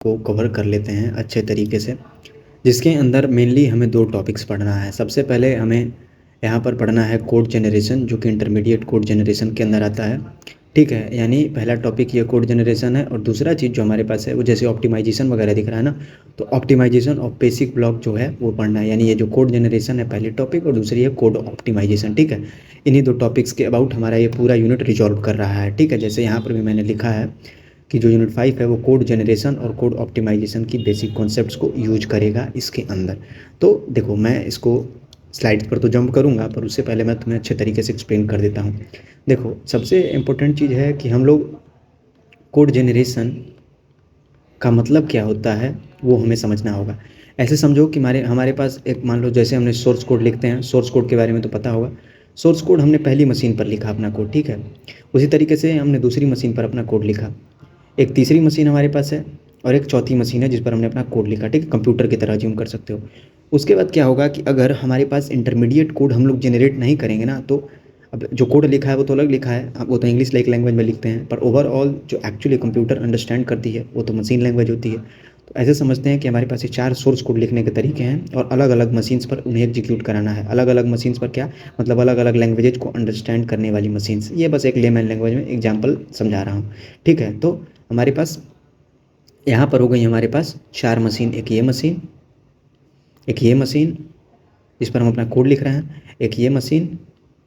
को कवर कर लेते हैं अच्छे तरीके से, जिसके अंदर मेनली हमें 2 टॉपिक्स पढ़ना है। सबसे पहले हमें यहाँ पर पढ़ना है कोड जनरेशन, जो कि इंटरमीडिएट कोड जनरेशन के अंदर आता है। ठीक है, यानी पहला टॉपिक ये कोड जनरेशन है। और दूसरा चीज़ जो हमारे पास है वो जैसे ऑप्टिमाइजेशन वगैरह दिख रहा है ना, तो ऑप्टिमाइजेशन ऑफ बेसिक ब्लॉक जो है वो पढ़ना है। यानी ये जो कोड जनरेशन है पहली टॉपिक, और दूसरी है कोड ऑप्टिमाइजेशन। ठीक है, इन्हीं 2 टॉपिक्स के अबाउट हमारा ये पूरा यूनिट रिजॉल्व कर रहा है। ठीक है, जैसे यहाँ पर भी मैंने लिखा है कि जो यूनिट 5 है वो कोड जनरेशन और कोड ऑप्टिमाइजेशन की बेसिक कॉन्सेप्ट्स को यूज करेगा इसके अंदर। तो देखो, मैं इसको स्लाइड्स पर तो जंप करूंगा, पर उससे पहले मैं तुम्हें अच्छे तरीके से एक्सप्लेन कर देता हूँ। देखो, सबसे इम्पोर्टेंट चीज़ है कि हम लोग कोड जनरेशन का मतलब क्या होता है वो हमें समझना होगा। ऐसे समझो कि हमारे पास एक, मान लो जैसे हमने सोर्स कोड लिखते हैं, सोर्स कोड के बारे में तो पता होगा। सोर्स कोड हमने पहली मशीन पर लिखा अपना कोड, ठीक है। उसी तरीके से हमने दूसरी मशीन पर अपना कोड लिखा। एक तीसरी मशीन हमारे पास है और एक चौथी मशीन है जिस पर हमने अपना कोड लिखा, ठीक है। कंप्यूटर की तरह ज्यूम कर सकते हो। उसके बाद क्या होगा कि अगर हमारे पास इंटरमीडिएट कोड हम लोग जनरेट नहीं करेंगे ना, तो अब जो कोड लिखा है वो तो अलग लिखा है, वो तो इंग्लिश लाइक लैंग्वेज में लिखते हैं, पर ओवरऑल जो एक्चुअली कंप्यूटर अंडरस्टैंड करती है वो तो मशीन लैंग्वेज होती है। तो ऐसे समझते हैं कि हमारे पास ये 4 सोर्स कोड लिखने के तरीके हैं और अलग अलग मशीन्स पर उन्हें एग्जीक्यूट कराना है। अलग अलग मशीन्स पर क्या मतलब, अलग अलग लैंग्वेजेज को अंडरस्टैंड करने वाली मशीन्स। ये बस एक लेमैन लैंग्वेज में एग्जाम्पल समझा रहा हूँ, ठीक है। तो हमारे पास यहाँ पर हो गई हमारे पास 4 मशीन, एक ये मशीन, एक ये मशीन जिस पर हम अपना कोड लिख रहे हैं, एक ये मशीन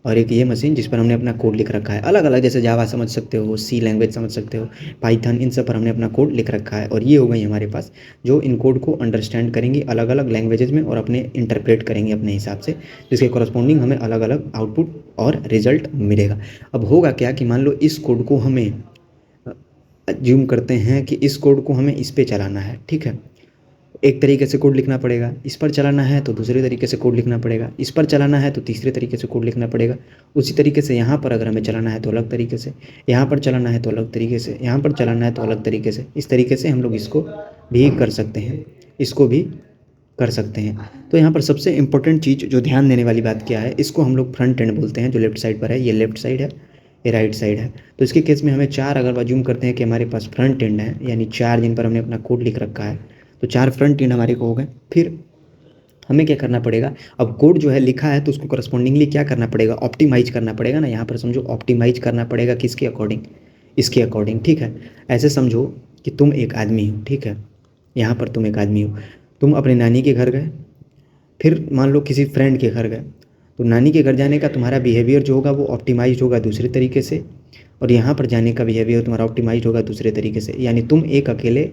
और एक ये मशीन जिस पर हमने अपना कोड लिख रखा है। अलग अलग, जैसे जावा समझ सकते हो, सी लैंग्वेज समझ सकते हो, पाइथन, इन सब पर हमने अपना कोड लिख रखा है। और ये हो गई हमारे पास जो इन कोड को अंडरस्टैंड करेंगी अलग अलग लैंग्वेजेज में और अपने इंटरप्रेट करेंगे अपने हिसाब से, जिसके कॉरस्पॉन्डिंग हमें अलग अलग आउटपुट और रिजल्ट मिलेगा। अब होगा क्या कि मान लो इस कोड को हमें ज्यूम करते हैं कि इस कोड को हमें इस पे चलाना है, ठीक है। एक तरीके से कोड लिखना पड़ेगा, इस पर चलाना है तो दूसरे तरीके से कोड लिखना पड़ेगा, इस पर चलाना है तो तीसरे तरीके से कोड लिखना पड़ेगा। उसी तरीके से यहाँ पर अगर हमें चलाना है तो अलग तरीके से, यहाँ पर चलाना है तो अलग तरीके से, यहाँ पर चलाना है तो अलग तरीके से। इस तरीके से हम लोग इसको भी कर सकते हैं, इसको भी कर सकते हैं। तो यहाँ पर सबसे इंपॉर्टेंट चीज़ जो ध्यान देने वाली बात क्या है, इसको हम लोग फ्रंट एंड बोलते हैं। जो लेफ्ट साइड पर है ये लेफ्ट साइड है, ये राइट साइड है। तो इसके केस में हमें 4, अगर वाज्यूम करते हैं कि हमारे पास फ्रंट एंड है, यानी 4 जिन पर हमने अपना कोड लिख रखा है, तो 4 फ्रंट एंड हमारे को हो गए। फिर हमें क्या करना पड़ेगा, अब कोड जो है लिखा है तो उसको करस्पॉन्डिंगली क्या करना पड़ेगा, ऑप्टिमाइज करना पड़ेगा ना। यहाँ पर समझो ऑप्टिमाइज करना पड़ेगा किसके अकॉर्डिंग, इसके अकॉर्डिंग, ठीक है। ऐसे समझो कि तुम एक आदमी हो, ठीक है। यहाँ पर तुम एक आदमी हो, तुम अपने नानी के घर गए, फिर मान लो किसी फ्रेंड के घर गए, तो नानी के घर जाने का तुम्हारा बिहेवियर जो होगा वो ऑप्टिमाइज होगा दूसरे तरीके से, और यहाँ पर जाने का बिहेवियर तुम्हारा ऑप्टिमाइज होगा दूसरे तरीके से। यानी तुम एक अकेले,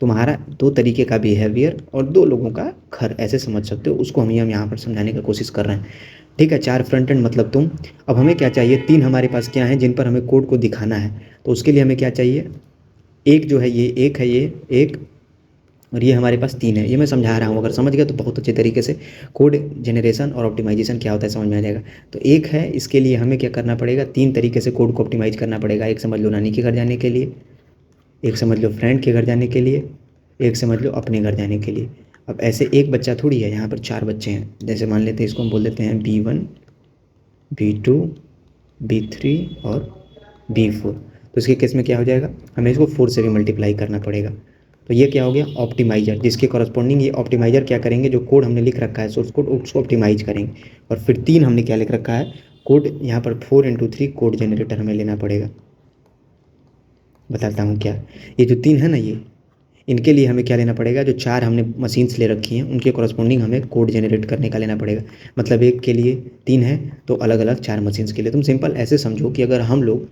तुम्हारा 2 तरीके का बिहेवियर और 2 लोगों का घर, ऐसे समझ सकते हो। उसको हम यहाँ पर समझाने की कोशिश कर रहे हैं, ठीक है। 4 फ्रंट एंड मतलब तुम। अब हमें क्या चाहिए, 3 हमारे पास क्या है जिन पर हमें कोड को दिखाना है। तो उसके लिए हमें क्या चाहिए, एक जो है ये एक है, ये एक, और ये हमारे पास 3 है। ये मैं समझा रहा हूँ, अगर समझ गया तो बहुत अच्छे तरीके से कोड जनरेशन और ऑप्टिमाइजेशन क्या होता है समझ में आ जाएगा। तो एक है, इसके लिए हमें क्या करना पड़ेगा, 3 तरीके से कोड को ऑप्टिमाइज करना पड़ेगा। एक समझ लो नानी के घर जाने के लिए, एक समझ लो फ्रेंड के घर जाने के लिए, एक समझ लो अपने घर जाने के लिए। अब ऐसे एक बच्चा थोड़ी है, यहाँ पर 4 बच्चे हैं। जैसे मान लेते हैं, इसको हम बोल देते हैं B1, B2, B3 और B4। तो इसके केस में क्या हो जाएगा, हमें इसको 4 से भी मल्टीप्लाई करना पड़ेगा। तो ये क्या हो गया, ऑप्टिमाइजर, जिसके कॉरस्पॉन्डिंग ये ऑप्टिमाइजर क्या करेंगे, जो कोड हमने लिख रखा है सोर्स कोड, उसको ऑप्टिमाइज करेंगे। और फिर 3 हमने क्या लिख रखा है कोड, यहाँ पर 4×3 कोड जनरेटर हमें लेना पड़ेगा। बताता हूँ क्या, ये जो 3 है ना, ये इनके लिए हमें क्या लेना पड़ेगा, जो 4 हमने मशीन्स ले रखी हैं उनके कॉरस्पॉन्डिंग हमें कोड जनरेट करने का लेना पड़ेगा। मतलब एक के लिए 3 है तो अलग अलग 4 मशीन्स के लिए। तुम सिंपल ऐसे समझो कि अगर हम लोग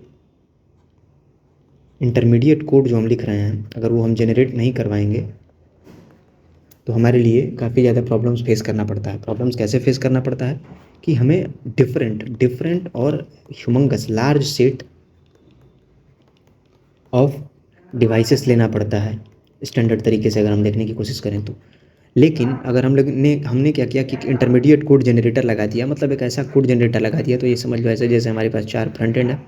इंटरमीडिएट कोड जो हम लिख रहे हैं, अगर वो हम जनरेट नहीं करवाएंगे तो हमारे लिए काफ़ी ज़्यादा प्रॉब्लम्स फेस करना पड़ता है। प्रॉब्लम्स कैसे फेस करना पड़ता है कि हमें डिफरेंट और humongous large set of devices लेना पड़ता है स्टैंडर्ड तरीके से, अगर हम देखने की कोशिश करें तो। लेकिन अगर हमने क्या किया कि इंटरमीडिएट कोड जनरेटर लगा दिया, मतलब एक ऐसा कोड जनरेटर लगा दिया, तो ये समझ लो ऐसे जैसे हमारे पास 4 फ्रंट एंड है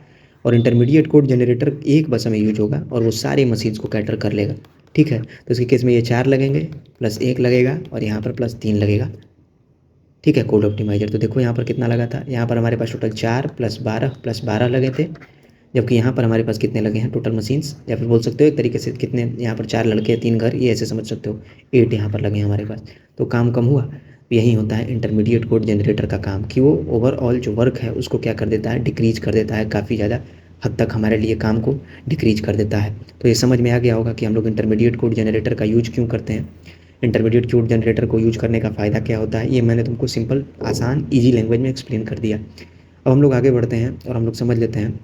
और इंटरमीडिएट कोड जनरेटर एक बस हमें यूज होगा और वो सारे मशीन्स को कैटर कर लेगा, ठीक है। तो इसके केस में ये 4 लगेंगे प्लस 1 लगेगा और यहाँ पर प्लस 3 लगेगा, ठीक है। कोड ऑप्टिमाइजर तो देखो यहाँ पर कितना लगा था, यहाँ पर हमारे पास टोटल 4 + 12 + 12 लगे थे, जबकि यहाँ पर हमारे पास कितने लगे हैं टोटल मशीन्स, या फिर बोल सकते हो एक तरीके से कितने, यहाँ पर 4 लड़के 3 घर, ये ऐसे समझ सकते हो, 8 यहाँ पर लगे हैं हमारे पास। तो काम कम हुआ। यही होता है इंटरमीडिएट कोड जनरेटर का काम, कि वो ओवरऑल जो वर्क है उसको क्या कर देता है, डिक्रीज कर देता है, काफ़ी ज़्यादा हद तक हमारे लिए काम को डिक्रीज कर देता है। तो ये समझ में आ गया होगा कि हम लोग इंटरमीडिएट कोड जनरेटर का यूज क्यों करते हैं, इंटरमीडिएट कोड जनरेटर को यूज करने का फ़ायदा क्या होता है। ये मैंने तुमको सिंपल, आसान, ईजी लैंग्वेज में एक्सप्लेन कर दिया। अब हम लोग आगे बढ़ते हैं और हम लोग समझ लेते हैं,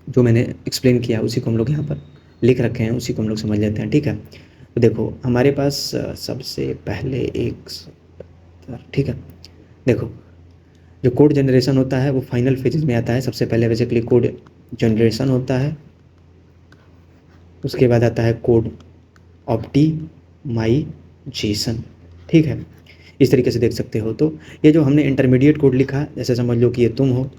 जो मैंने एक्सप्लेन किया उसी को हम लोग यहाँ पर लिख रखे हैं, उसी को हम लोग समझ लेते हैं। ठीक है, तो देखो हमारे पास सबसे पहले एक, ठीक है, देखो जो कोड जनरेशन होता है वो फाइनल फेजेस में आता है। सबसे पहले बेसिकली कोड जनरेशन होता है, उसके बाद आता है कोड ऑप्टिमाइजेशन। ठीक है, इस तरीके से देख सकते हो। तो ये जो हमने इंटरमीडिएट कोड लिखा, जैसे समझ लो कि ये तुम हो,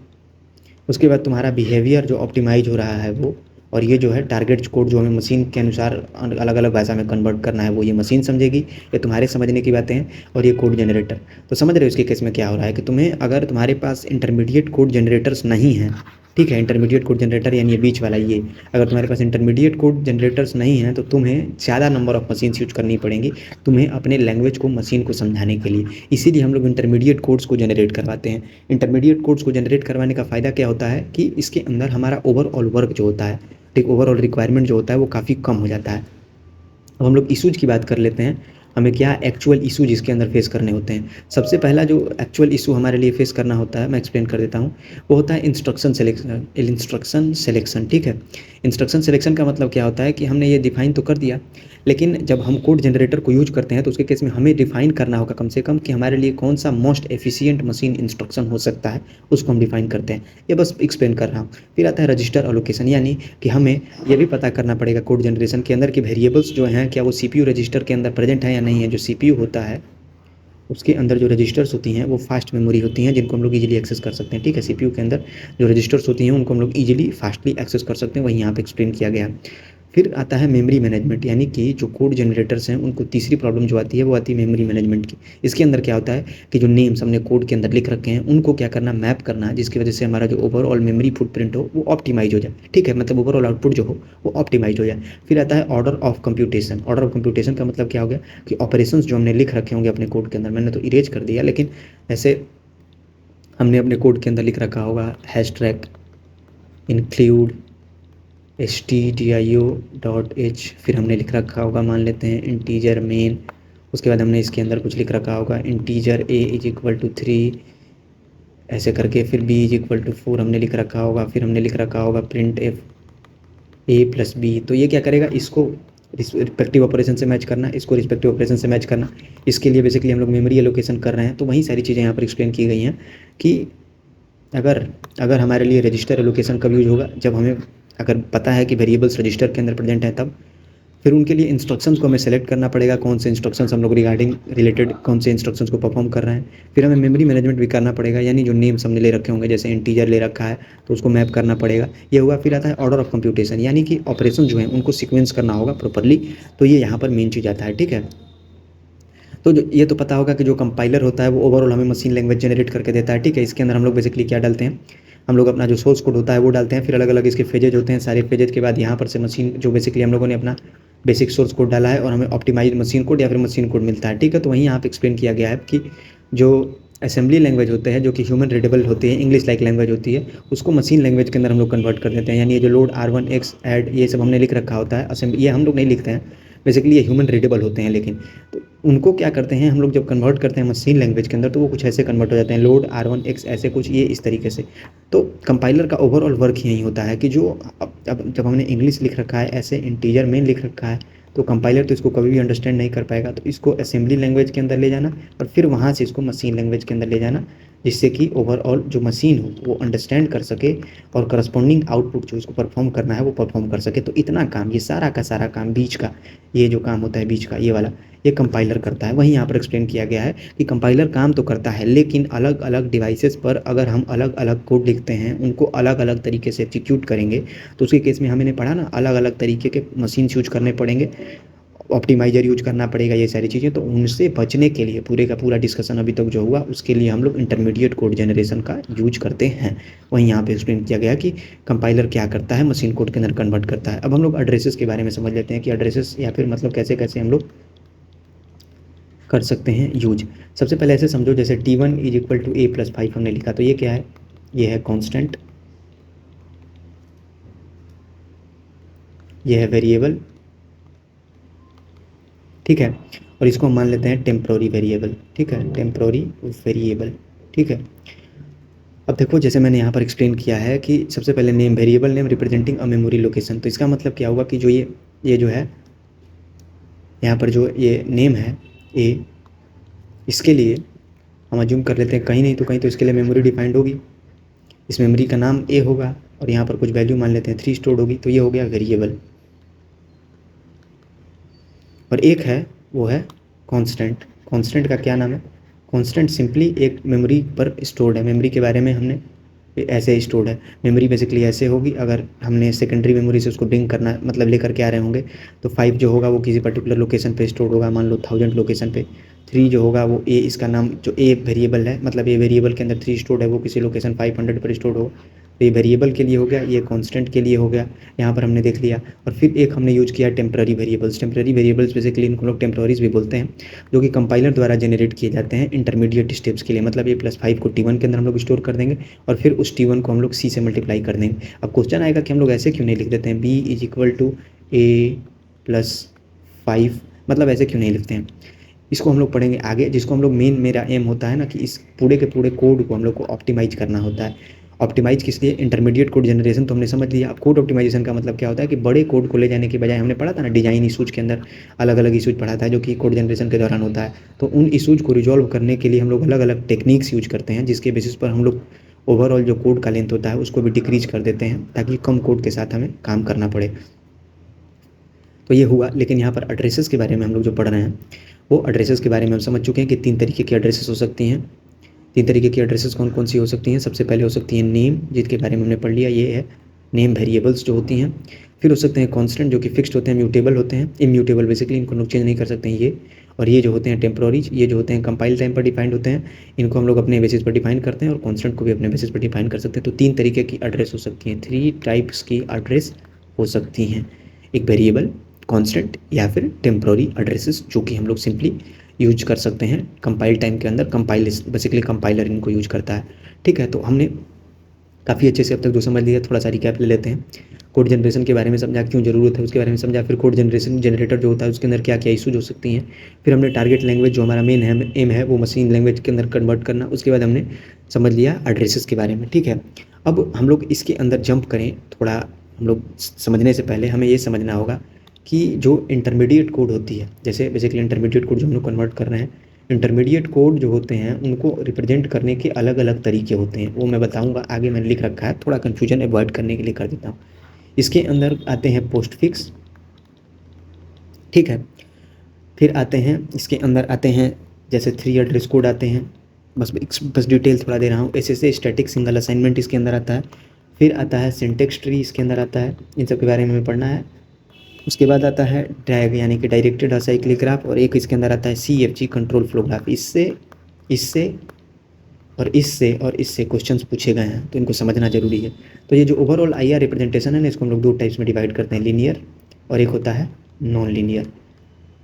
उसके बाद तुम्हारा बिहेवियर जो ऑप्टिमाइज हो रहा है वो, और ये जो है टारगेट कोड जो हमें मशीन के अनुसार अलग अलग भाषा में कन्वर्ट करना है, वो ये मशीन समझेगी, ये तुम्हारे समझने की बातें हैं। और ये कोड जनरेटर, तो समझ रहे हो इसके केस में क्या हो रहा है कि तुम्हें, अगर तुम्हारे पास इंटरमीडिएट कोड जनरेटर्स नहीं हैं, ठीक है, इंटरमीडिएट कोड जनरेटर यानी ये बीच वाला, ये अगर तुम्हारे पास इंटरमीडिएट कोड जनरेटर्स नहीं हैं तो तुम्हें ज़्यादा नंबर ऑफ मशीन्स यूज करनी पड़ेंगी तुम्हें अपने लैंग्वेज को मशीन को समझाने के लिए। इसीलिए हम लोग इंटरमीडिएट कोड्स को जनरेट करवाते हैं। इंटरमीडिएट कोड्स को जनरेट करवाने का फ़ायदा क्या होता है कि इसके अंदर हमारा ओवरऑल वर्क जो होता है, ठीक, ओवरऑल रिक्वायरमेंट जो होता है वो काफ़ी कम हो जाता है। अब हम लोग इशूज़ की बात कर लेते हैं, हमें क्या एक्चुअल इशूज इसके अंदर फेस करने होते हैं। सबसे पहला जो एक्चुअल इशू हमारे लिए फेस करना होता है, मैं एक्सप्लेन कर देता हूँ, वो होता है इंस्ट्रक्शन सिलेक्शन। ठीक है, इंस्ट्रक्शन सिलेक्शन का मतलब क्या होता है कि हमने ये डिफाइन तो कर दिया, लेकिन जब हम कोड जनरेटर को यूज करते हैं तो उसके केस में हमें डिफाइन करना होगा कम से कम कि हमारे लिए कौन सा मोस्ट एफिशिएंट मशीन इंस्ट्रक्शन हो सकता है, उसको हम डिफाइन करते हैं। ये बस एक्सप्लेन कर रहा हूँ। फिर आता है रजिस्टर एलोकेशन, यानी कि हमें ये भी पता करना पड़ेगा कोड जनरेशन के अंदर कि वेरिएबल्स जो हैं क्या वो सीपीयू रजिस्टर के अंदर प्रेजेंट है या नहीं है। जो सीपीयू होता है उसके अंदर जो रजिस्टर्स होती हैं वो फास्ट मेमोरी होती हैं, जिनको हम लोग इजीली एक्सेस कर सकते हैं। ठीक है, सीपीयू के अंदर जो रजिस्टर्स होती हैं उनको हम लोग इजीली फास्टली एक्सेस कर सकते हैं, वही यहाँ पे एक्सप्लेन किया गया है। फिर आता है मेमोरी मैनेजमेंट, यानी कि जो कोड जनरेटर्स हैं उनको तीसरी प्रॉब्लम जो आती है वो आती है मेमोरी मैनेजमेंट की। इसके अंदर क्या होता है कि जो नेम्स हमने कोड के अंदर लिख रखे हैं उनको क्या करना, मैप करना, जिसकी वजह से हमारा जो ओवरऑल मेमोरी फुटप्रिंट हो वो ऑप्टिमाइज हो जाए। ठीक है, मतलब ओवरऑल आउटपुट जो हो वो ऑप्टिमाइज हो जाए। फिर आता है order of computation. Order of computation का मतलब क्या हो गया कि ऑपरेशंस जो हमने लिख रखे होंगे अपने कोड के अंदर, मैंने तो इरेज कर दिया, लेकिन ऐसे हमने अपने कोड के अंदर लिख रखा होगा हैशटैग इंक्लूड stdio.h, फिर हमने लिख रखा होगा, मान लेते हैं इंटीजर मेन, उसके बाद हमने इसके अंदर कुछ लिख रखा होगा इंटीजर a = 3 ऐसे करके, फिर b = 4 हमने लिख रखा होगा, फिर हमने लिख रखा होगा प्रिंट f a + b। तो ये क्या करेगा, इसको रिस्पेक्टिव ऑपरेशन से मैच करना, इसको रिस्पेक्टिव ऑपरेशन से मैच करना। इसके लिए बेसिकली हम लोग मेमोरी एलोकेशन कर रहे हैं। तो वही सारी चीज़ें यहाँ पर एक्सप्लेन की गई हैं कि अगर हमारे लिए रजिस्टर एलोकेशन कब यूज होगा, जब हमें अगर पता है कि वेरिएबल्स रजिस्टर के अंदर प्रेजेंट हैं तब। फिर उनके लिए इंस्ट्रक्शंस को हमें सेलेक्ट करना पड़ेगा, कौन से इंस्ट्रक्शंस हम लोग रिलेटेड कौन से इंस्ट्रक्शंस को परफॉर्म कर रहे हैं। फिर हमें मेमोरी मैनेजमेंट भी करना पड़ेगा, यानी जो नेम्स हमने ले रखे होंगे, जैसे इंटीजर ले रखा है तो उसको मैप करना पड़ेगा, ये हुआ। फिर आता है ऑर्डर ऑफ कंप्यूटेशन, यानी कि ऑपरेशन जो है उनको सीक्वेंस करना होगा प्रॉपरली। तो ये यहाँ पर मेन चीज़ आता है। ठीक है, तो जो ये तो पता होगा कि जो कंपाइलर होता है वो ओवरऑल हमें मशीन लैंग्वेज जनरेट करके देता है। ठीक है, इसके अंदर हम लोग बेसिकली क्या डालते हैं, हम लोग अपना जो सोर्स कोड होता है वो डालते हैं, फिर अलग अलग इसके फेजेज होते हैं। सारे फेजेज के बाद यहाँ पर से मशीन जो बेसिकली हम लोगों ने अपना बेसिक सोर्स कोड डाला है और हमें ऑप्टिमाइज मशीन कोड या फिर मशीन कोड मिलता है। ठीक है, तो वहीं यहाँ पे एक्सप्लेन किया गया है कि जो असेंबली लैंग्वेज होते हैं जो कि ह्यूमन रीडेबल होती है, इंग्लिश लाइक लैंग्वेज होती है, उसको मशीन लैंग्वेज के अंदर हम लोग कन्वर्ट कर देते हैं। यानी ये जो लोड R1X ऐड ये सब हमने लिख रखा होता है असेंबली, ये हम लोग नहीं लिखते हैं, बेसिकली ये ह्यूमन रीडेबल होते हैं। लेकिन तो उनको क्या करते हैं हम लोग जब कन्वर्ट करते हैं मशीन लैंग्वेज के अंदर, तो वो कुछ ऐसे कन्वर्ट हो जाते हैं, लोड R1X ऐसे कुछ, ये इस तरीके से। तो कंपाइलर का ओवरऑल वर्क यही होता है कि जो अब जब हमने इंग्लिश लिख रखा है, ऐसे इंटीजर मेन लिख रखा है, तो कंपाइलर तो इसको कभी भी अंडरस्टैंड नहीं कर पाएगा। तो इसको असेंबली लैंग्वेज के अंदर ले जाना और फिर वहाँ से इसको मशीन लैंग्वेज के अंदर ले जाना, जिससे कि ओवरऑल जो मशीन हो वो अंडरस्टैंड कर सके और करस्पॉन्डिंग आउटपुट जो इसको परफॉर्म करना है वो परफॉर्म कर सके। तो इतना काम, ये सारा का सारा काम बीच का, ये जो काम होता है बीच का, ये वाला, ये कंपाइलर करता है। वहीं यहाँ पर एक्सप्लेन किया गया है कि कंपाइलर काम तो करता है, लेकिन अलग अलग डिवाइसेस पर अगर हम अलग अलग कोड लिखते हैं, उनको अलग अलग तरीके से एग्जीक्यूट करेंगे, तो उसके केस में हमने पढ़ा ना, अलग अलग तरीके के मशीन यूज करने पड़ेंगे ऑप्टिमाइजर यूज करना पड़ेगा, ये सारी चीज़ें। तो उनसे बचने के लिए पूरे का पूरा डिस्कशन अभी तक जो हुआ उसके लिए हम लोग इंटरमीडिएट कोड जनरेशन का यूज करते हैं। वहीं यहाँ पे एक्सप्लेन किया गया कि कंपाइलर क्या करता है, मशीन कोड के अंदर कन्वर्ट करता है। अब हम लोग एड्रेसेस के बारे में समझ लेते हैं कि एड्रेसेस या फिर मतलब कैसे कैसे हम लोग कर सकते हैं यूज। सबसे पहले ऐसे समझो जैसे T1 is equal to a+5 हमने लिखा, तो ये क्या है, ये है कांस्टेंट, ये है वेरिएबल, ठीक है, और इसको हम मान लेते हैं टेम्प्रोरी वेरिएबल, ठीक है, टेम्प्रोरी वेरिएबल, ठीक है। अब देखो जैसे मैंने यहाँ पर एक्सप्लेन किया है कि सबसे पहले name, variable name representing a memory location. तो इसका मतलब क्या हुआ कि जो ये जो है यहाँ पर जो ये नेम है ए, इसके लिए हम अज्यूम कर लेते हैं कहीं नहीं तो कहीं तो इसके लिए मेमोरी डिफाइंड होगी, इस मेमोरी का नाम ए होगा और यहाँ पर कुछ वैल्यू मान लेते हैं 3 स्टोर्ड होगी, तो ये हो गया वेरिएबल। और एक है वो है कांस्टेंट। कांस्टेंट का क्या नाम है, कांस्टेंट सिंपली एक मेमोरी पर स्टोर्ड है। मेमोरी के बारे में हमने ऐसे स्टोर्ड है, मेमोरी बेसिकली ऐसे होगी, अगर हमने सेकेंडरी मेमोरी से उसको ब्रिंग करना मतलब लेकर के आ रहे होंगे तो 5 जो होगा वो किसी पर्टिकुलर लोकेशन पे स्टोर्ड होगा, मान लो 1000 लोकेशन पे। 3 जो होगा वो ए, इसका नाम जो ए वेरिएबल है मतलब ए वेरिएबल के अंदर 3 स्टोर्ड है, वो किसी लोकेशन 500 पर स्टोर्ड होगा। तो ये वेरिएबल के लिए हो गया, ये कांस्टेंट के लिए हो गया, यहाँ पर हमने देख लिया। और फिर एक हमने यूज किया temporary variables. Temporary variables basically इनको लोग टेम्प्रेरीज भी बोलते हैं, जो कि कंपाइलर द्वारा जनरेट किए जाते हैं इंटरमीडिएट स्टेप्स के लिए। मतलब ये +5 को T1 के अंदर हम लोग स्टोर कर देंगे और फिर उस T1 को हम लोग C से मल्टीप्लाई कर देंगे। अब क्वेश्चन आएगा कि हम लोग ऐसे क्यों नहीं लिख देते हैं B is equal to A+5, मतलब ऐसे क्यों नहीं लिखते हैं, इसको हम लोग पढ़ेंगे आगे। जिसको हम लोग मेरा एम होता है ना कि इस पूरे के पूरे कोड को हम लोग को ऑप्टिमाइज करना होता है। ऑप्टिमाइज किस लिए, इंटरमीडिएट कोड जनरेशन तो हमने समझ लिया। अब कोड ऑप्टिमाइजेशन का मतलब क्या होता है कि बड़े कोड को ले जाने के बजाय, हमने पढ़ा था ना डिजाइन इशूज के अंदर अलग अलग इशूज पढ़ा था जो कि कोड जनरेशन के दौरान होता है। तो उन इशूज को रिजॉल्व करने के लिए हम लोग अलग अलग टेक्निक्स यूज करते हैं, जिसके बेसिस पर हम लोग ओवरऑल जो कोड का लेंथ होता है उसको भी डिक्रीज कर देते हैं ताकि कम कोड के साथ हमें काम करना पड़े। तो ये हुआ। लेकिन यहाँ पर एड्रेसेस के बारे में हम लोग जो पढ़ रहे हैं वो एड्रेसेस के बारे में हम समझ चुके हैं कि 3 तरीके की एड्रेसेस हो सकती हैं। 3 तरीके की एड्रेसेस कौन कौन सी हो सकती हैं, सबसे पहले हो सकती है नेम, जिसके बारे में हमने पढ़ लिया, ये है नेम वेरिएबल्स जो होती हैं। फिर हो सकते हैं कांस्टेंट जो कि फिक्स्ड होते हैं, म्यूटेबल होते हैं, इम्यूटेबल बेसिकली इनको लोग चेंज नहीं कर सकते हैं ये। और ये जो होते हैं टेम्प्रोरीज, ये जो होते हैं कंपाइल टाइम पर डिफाइंड होते हैं, इनको हम लोग अपने बेसिस पर डिफाइन करते हैं और कांस्टेंट को भी अपने बेसिस पर डिफाइन कर सकते हैं। तो 3 तरीके की एड्रेस हो सकती हैं, 3 टाइप्स की एड्रेस हो सकती हैं, एक वेरिएबल, कांस्टेंट या फिर टेम्प्रोरी एड्रेसेस, जो कि हम लोग सिंपली यूज कर सकते हैं कंपाइल टाइम के अंदर। बेसिकली कंपाइलर इनको यूज करता है, ठीक है। तो हमने काफ़ी अच्छे से अब तक जो समझ लिया, थोड़ा सा रिकैप ले लेते हैं। कोड जनरेशन के बारे में समझा, क्यों ज़रूरत है उसके बारे में समझा, फिर कोड जनरेटर जो होता है उसके अंदर क्या क्या इशूज हो सकती हैं। फिर हमने टारगेट लैंग्वेज जो हमारा मेन है एम है वो मशीन लैंग्वेज के अंदर कन्वर्ट करना। उसके बाद हमने समझ लिया एड्रेसेस के बारे में, ठीक है। अब हम लोग इसके अंदर जंप करें थोड़ा, हम लोग समझने से पहले हमें ये समझना होगा कि जो इंटरमीडिएट कोड होती है, जैसे बेसिकली इंटरमीडिएट कोड जो हम लोग कन्वर्ट कर रहे हैं, इंटरमीडिएट कोड जो होते हैं उनको रिप्रेजेंट करने के अलग अलग तरीके होते हैं, वो मैं बताऊंगा आगे, मैंने लिख रखा है, थोड़ा कन्फ्यूजन अवॉइड करने के लिए कर देता हूँ। इसके अंदर आते हैं पोस्ट फिक्स, ठीक है। फिर आते हैं इसके अंदर आते हैं जैसे 3 एड्रेस कोड आते हैं, बस डिटेल थोड़ा दे रहा हूँ। ऐसे स्टैटिक सिंगल असाइनमेंट इसके अंदर आता है। फिर आता है सिंटेक्स ट्री इसके अंदर आता है, इन सब के बारे में हमें पढ़ना है। उसके बाद आता है डैग यानी कि डायरेक्टेड असाइक्लिक ग्राफ, और एक इसके अंदर आता है CFG कंट्रोल फ्लो ग्राफ। इससे और इससे क्वेश्चंस पूछे गए हैं तो इनको समझना जरूरी है। तो ये जो ओवरऑल IR रिप्रेजेंटेशन है ना, इसको हम लोग 2 टाइप्स में डिवाइड करते हैं, लीनियर और एक होता है नॉन लीनियर।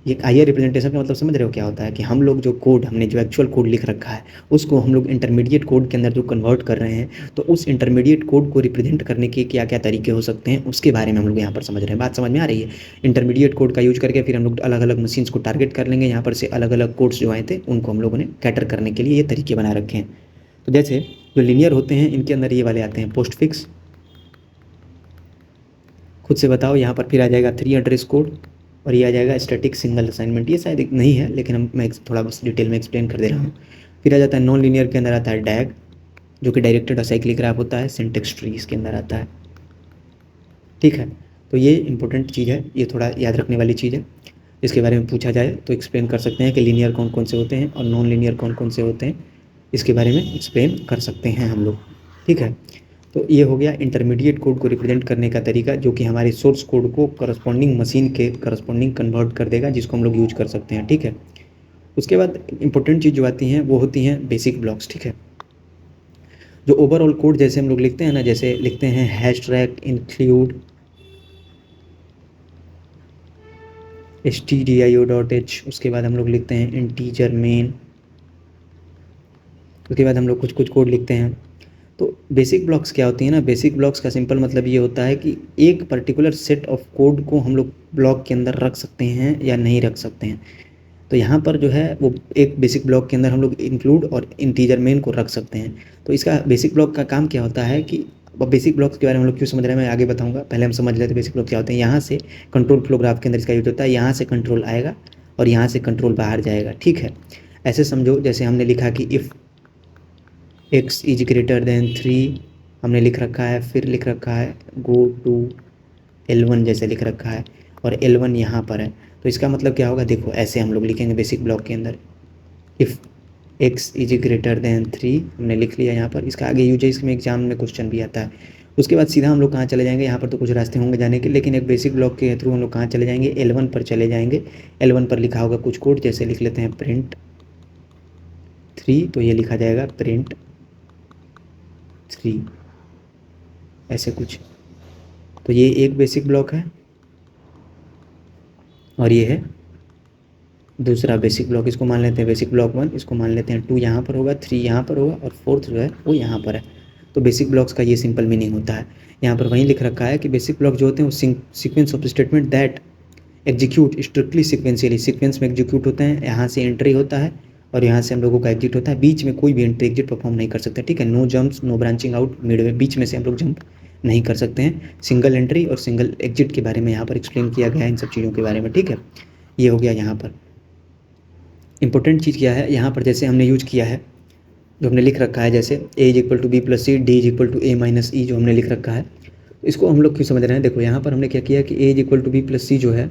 ये IR रिप्रेजेंटेशन का मतलब समझ रहे हो क्या होता है कि हम लोग जो कोड, हमने जो एक्चुअल कोड लिख रखा है उसको हम लोग इंटरमीडिएट कोड के अंदर जो कन्वर्ट कर रहे हैं, तो उस इंटरमीडिएट कोड को रिप्रेजेंट करने के क्या क्या तरीके हो सकते हैं उसके बारे में हम लोग यहाँ पर समझ रहे हैं। बात समझ में आ रही है? इंटरमीडिएट कोड का यूज करके फिर हम लोग अलग अलग मशीन्स को टारगेट कर लेंगे, यहाँ पर से अलग अलग कोड्स जो आए थे उनको हम लोगों ने कैटर करने के लिए ये तरीके बना रखे हैं। तो जैसे जो लीनियर होते हैं इनके अंदर ये वाले आते हैं पोस्ट फिक्स, खुद से बताओ, यहाँ पर फिर आ जाएगा 3 एड्रेस कोड और ये आ जाएगा स्टैटिक सिंगल असाइनमेंट। ये शायद नहीं है लेकिन मैं थोड़ा बस डिटेल में एक्सप्लेन कर दे रहा हूँ। फिर आ जाता है नॉन लीनियर के अंदर आता है डैग जो कि डायरेक्टेड असाइक्लिक ग्राफ होता है, सिंटेक्स ट्री इसके अंदर आता है, ठीक है। तो ये इंपॉर्टेंट चीज़ है, ये थोड़ा याद रखने वाली चीज़ है। इसके बारे में पूछा जाए तो एक्सप्लेन कर सकते हैं कि लीनियर कौन कौन से होते हैं और नॉन लीनियर कौन कौन से होते हैं, इसके बारे में एक्सप्लेन कर सकते हैं हम लोग, ठीक है। तो ये हो गया इंटरमीडिएट कोड को रिप्रेजेंट करने का तरीका, जो कि हमारे सोर्स कोड को करस्पॉन्डिंग मशीन के करस्पॉन्डिंग कन्वर्ट कर देगा, जिसको हम लोग यूज कर सकते हैं। ठीक है, उसके बाद इंपॉर्टेंट चीज़ जो आती हैं वो होती हैं बेसिक ब्लॉक्स। ठीक है, जो ओवरऑल कोड जैसे हम लोग लिखते हैं ना, जैसे लिखते हैं हैश ट्रैक इंक्लूड stdio.h, उसके बाद हम लोग लिखते हैं इंटीजर मेन, उसके बाद हम लोग कुछ कुछ कोड लिखते हैं। तो बेसिक ब्लॉक्स क्या होती है ना, बेसिक ब्लॉक्स का सिंपल मतलब ये होता है कि एक पर्टिकुलर सेट ऑफ कोड को हम लोग ब्लॉक के अंदर रख सकते हैं या नहीं रख सकते हैं। तो यहाँ पर जो है वो एक बेसिक ब्लॉक के अंदर हम लोग इंक्लूड और इंटीजर मेन को रख सकते हैं। तो इसका बेसिक ब्लॉक का काम क्या होता है कि अब बेसिक ब्लॉक्स के बारे में हम लोग क्यों समझ रहे हैं मैं आगे बताऊंगा, पहले हम समझ लेते हैं बेसिक ब्लॉक क्या होते हैं। यहाँ से कंट्रोल फ्लो ग्राफ के अंदर इसका यूज होता है, यहाँ से कंट्रोल आएगा और यहाँ से कंट्रोल बाहर जाएगा। ठीक है, ऐसे समझो जैसे हमने लिखा कि if x is greater than 3 हमने लिख रखा है, फिर लिख रखा है गो टू L1 जैसे लिख रखा है, और L1 यहाँ पर है। तो इसका मतलब क्या होगा, देखो ऐसे हम लोग लिखेंगे बेसिक ब्लॉक के अंदर, if x is greater than 3 हमने लिख लिया यहाँ पर। इसका आगे यूज है, इसमें एग्जाम में क्वेश्चन भी आता है। उसके बाद सीधा हम लोग कहाँ चले जाएंगे, यहाँ पर तो कुछ रास्ते होंगे जाने के, लेकिन एक बेसिक ब्लॉक के थ्रू हम लोग कहाँ चले जाएंगे, L1 पर चले जाएंगे। L1 पर लिखा होगा कुछ कोड, जैसे लिख लेते हैं प्रिंट 3, तो ये लिखा जाएगा प्रिंट 3, ऐसे कुछ। तो ये एक बेसिक ब्लॉक है और ये है दूसरा बेसिक ब्लॉक। इसको मान लेते हैं बेसिक ब्लॉक 1, इसको मान लेते हैं 2 यहाँ पर होगा, 3 यहाँ पर होगा और 4th जो है वो यहाँ पर है। तो बेसिक ब्लॉक्स का ये सिंपल मीनिंग होता है। यहाँ पर वहीं लिख रखा है कि बेसिक ब्लॉक जो होते हैं वो sequence of statement that execute strictly sequentially, sequence में एग्जीक्यूट होते हैं। यहाँ से एंट्री होता है और यहाँ से हम लोगों का एग्जिट होता है, बीच में कोई भी एंट्री एग्जिट परफॉर्म नहीं कर सकते। ठीक है, no jumps, no branching out, midway, बीच में से हम लोग जंप नहीं कर सकते हैं। सिंगल एंट्री और सिंगल एग्जिट के बारे में यहाँ पर एक्सप्लेन किया गया है, इन सब चीज़ों के बारे में। ठीक है, ये हो गया। यहाँ पर इंपॉर्टेंट चीज़ क्या है, यहाँ पर जैसे हमने यूज किया है, जो हमने लिख रखा है, जैसे a is equal to b plus c, d is equal to a minus e, जो हमने लिख रखा है, इसको हम लोग क्यों समझ रहे हैं। देखो यहाँ पर हमने क्या किया कि a is equal to b plus c जो है,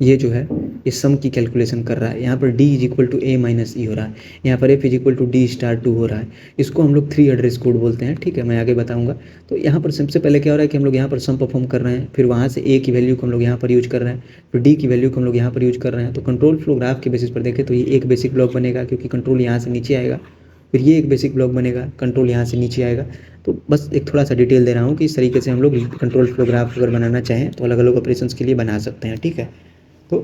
ये जो है ये सम की कैलकुलेशन कर रहा है। यहाँ पर d is equal to a minus e हो रहा है, यहाँ पर f is equal to d star 2 हो रहा है। इसको हम लोग 3 एड्रेस कोड बोलते हैं। ठीक है, मैं आगे बताऊंगा। तो यहाँ पर सबसे पहले क्या हो रहा है कि हम लोग यहाँ पर सम परफॉर्म कर रहे हैं, फिर वहाँ से a की वैल्यू को हम लोग यहाँ पर यूज कर रहे हैं, फिर d की वैल्यू को हम लोग यहाँ पर यूज कर रहे हैं। तो कंट्रोल फ्लो ग्राफ के बेसिस पर देखें तो ये एक बेसिक ब्लॉक बनेगा, क्योंकि कंट्रोल यहाँ से नीचे आएगा। फिर ये एक बेसिक ब्लॉक बनेगा, कंट्रोल यहाँ से नीचे आएगा। तो बस एक थोड़ा सा डिटेल दे रहा हूँ कि इस तरीके से हम लोग कंट्रोल फ्लो ग्राफ अगर बनाना चाहें तो अलग अलग ऑपरेशंस के लिए बना सकते हैं। ठीक है, तो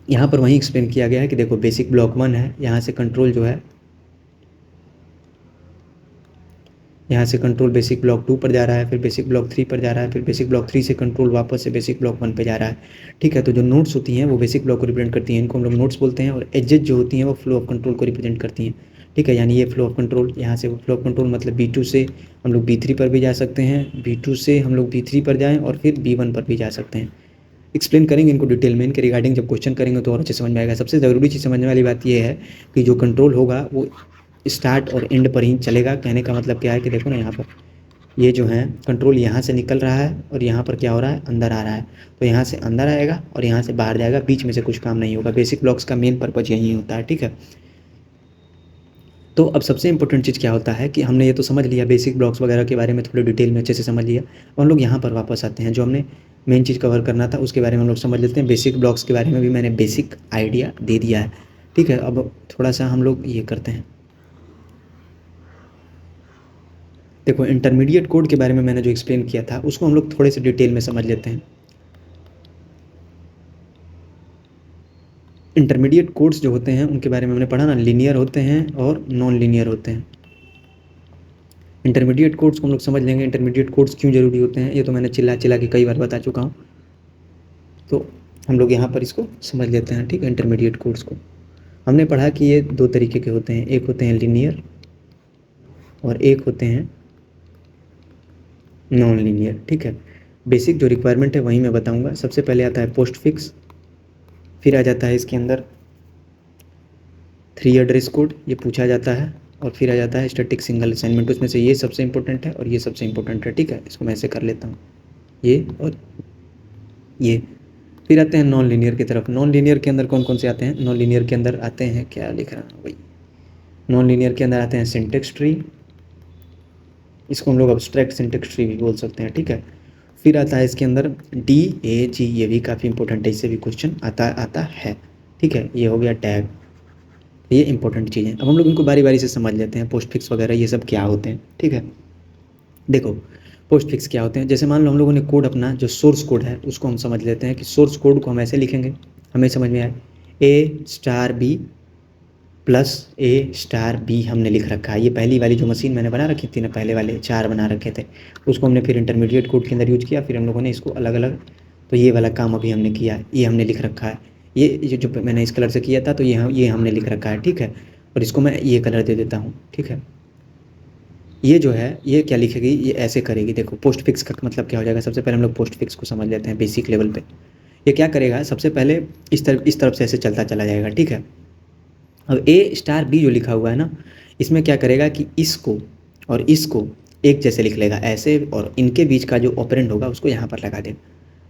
यहाँ पर वहीं एक्सप्लेन किया गया है कि देखो बेसिक ब्लॉक 1 है, यहाँ से कंट्रोल जो है, यहाँ से कंट्रोल बेसिक ब्लॉक 2 पर जा रहा है, फिर बेसिक ब्लॉक 3 पर जा रहा है, फिर बेसिक ब्लॉक 3 से कंट्रोल वापस से बेसिक ब्लॉक 1 पे जा रहा है। ठीक है, तो जो नोट्स होती हैं वो बेसिक ब्लॉक को रिप्रेजेंट करती हैं, इनको हम लोग नोट्स बोलते हैं। और एजेज जो होती हैं वो फ्लो ऑफ कंट्रोल को रिप्रेजेंट करती हैं। ठीक है, यानी ये फ्लो ऑफ कंट्रोल, यहाँ से फ्लो ऑफ कंट्रोल मतलब B2 से हम लोग B3 पर भी जा सकते हैं, B2 से हम लोग B3 पर जाएँ और फिर B1 पर भी जा सकते हैं। एक्सप्लेन करेंगे इनको डिटेल में, इनके रिगार्डिंग जब क्वेश्चन करेंगे तो और अच्छे समझ में आएगा। सबसे ज़रूरी चीज़ समझने वाली बात ये है कि जो कंट्रोल होगा वो स्टार्ट और एंड पर ही चलेगा। कहने का मतलब क्या है कि देखो ना, यहाँ पर ये जो है कंट्रोल यहाँ से निकल रहा है और यहाँ पर क्या हो रहा है, अंदर आ रहा है। तो यहाँ से अंदर आएगा और यहाँ से बाहर जाएगा, बीच में से कुछ काम नहीं होगा। बेसिक ब्लॉक्स का मेन पर्पज यही होता है। ठीक है, तो अब सबसे इंपॉर्टेंट चीज़ क्या होता है कि हमने ये तो समझ लिया बेसिक ब्लॉक्स वगैरह के बारे में, थोड़े डिटेल में अच्छे से समझ लिया। अब हम लोग यहाँ पर वापस आते हैं, जो हमने मेन चीज़ कवर करना था उसके बारे में हम लोग समझ लेते हैं। बेसिक ब्लॉक्स के बारे में भी मैंने बेसिक आइडिया दे दिया है। ठीक है, अब थोड़ा सा हम लोग ये करते हैं। देखो इंटरमीडिएट कोड के बारे में मैंने जो एक्सप्लेन किया था उसको हम लोग थोड़े से डिटेल में समझ लेते हैं। इंटरमीडिएट कोड्स जो होते हैं उनके बारे में हमने पढ़ा ना, लीनियर होते हैं और नॉन लीनियर होते हैं। इंटरमीडिएट कोड्स को हम लोग समझ लेंगे, इंटरमीडिएट कोड्स क्यों ज़रूरी होते हैं ये तो मैंने चिल्ला चिल्ला के कई बार बता चुका हूँ। तो हम लोग यहाँ पर इसको समझ लेते हैं। ठीक है, इंटरमीडिएट कोड्स को हमने पढ़ा कि ये 2 तरीके के होते हैं, एक होते हैं लीनियर और एक होते हैं नॉन लीनियर। ठीक है, बेसिक जो रिक्वायरमेंट है वही मैं बताऊँगा। सबसे पहले आता है पोस्ट फिक्स, फिर आ जाता है इसके अंदर 3 एड्रेस कोड, ये पूछा जाता है, और फिर आ जाता है स्टैटिक सिंगल असाइनमेंट। उसमें से ये सबसे इंपॉर्टेंट है और ये सबसे इंपॉर्टेंट है। ठीक है, इसको मैं ऐसे कर लेता हूँ, ये और ये। फिर आते हैं नॉन लीनियर की तरफ। नॉन लीनियर के अंदर कौन कौन से आते हैं, नॉन लीनियर के अंदर आते हैं, क्या लिख रहा हूँ भाई, नॉन लीनियर के अंदर आते हैं सिंटेक्स ट्री, इसको हम लोग अब्स्ट्रैक्ट सिंटेक्स ट्री भी बोल सकते हैं, ठीक है। फिर आता है इसके अंदर DAG, ये भी काफ़ी इंपॉर्टेंट है, इससे भी क्वेश्चन आता है, ठीक है। ये हो गया टैग, ये इंपॉर्टेंट चीज़ें। अब हम लोग इनको बारी बारी से समझ लेते हैं, पोस्ट फिक्स वगैरह ये सब क्या होते हैं, ठीक है। देखो पोस्ट फिक्स क्या होते हैं, जैसे मान लो हम लोगों ने कोड अपना जो सोर्स कोड है उसको हम समझ लेते हैं कि सोर्स कोड को हम ऐसे लिखेंगे, हमें समझ में आए A*B प्लस A*B हमने लिख रखा है। ये पहली वाली जो मशीन मैंने बना रखी थी ना, पहले वाले 4 बना रखे थे, उसको हमने फिर इंटरमीडिएट कोड के अंदर यूज किया, फिर हम लोगों ने इसको अलग अलग, तो ये वाला काम अभी हमने किया, ये हमने लिख रखा है। ये जो मैंने इस कलर से किया था तो ये हमने लिख रखा है, ठीक है। और इसको मैं ये कलर दे देता हूँ, ठीक है। ये जो है ये क्या लिखेगी, ये ऐसे करेगी। देखो पोस्ट फिक्स का मतलब क्या हो जाएगा, सबसे पहले हम लोग पोस्ट फिक्स को समझ लेते हैं बेसिक लेवल पे। ये क्या करेगा, सबसे पहले इस तरफ से ऐसे चलता चला जाएगा, ठीक है। अब A*B जो लिखा हुआ है ना, इसमें क्या करेगा कि इसको और इसको एक जैसे लिख लेगा ऐसे, और इनके बीच का जो ऑपरेंड होगा उसको यहाँ पर लगा देगा,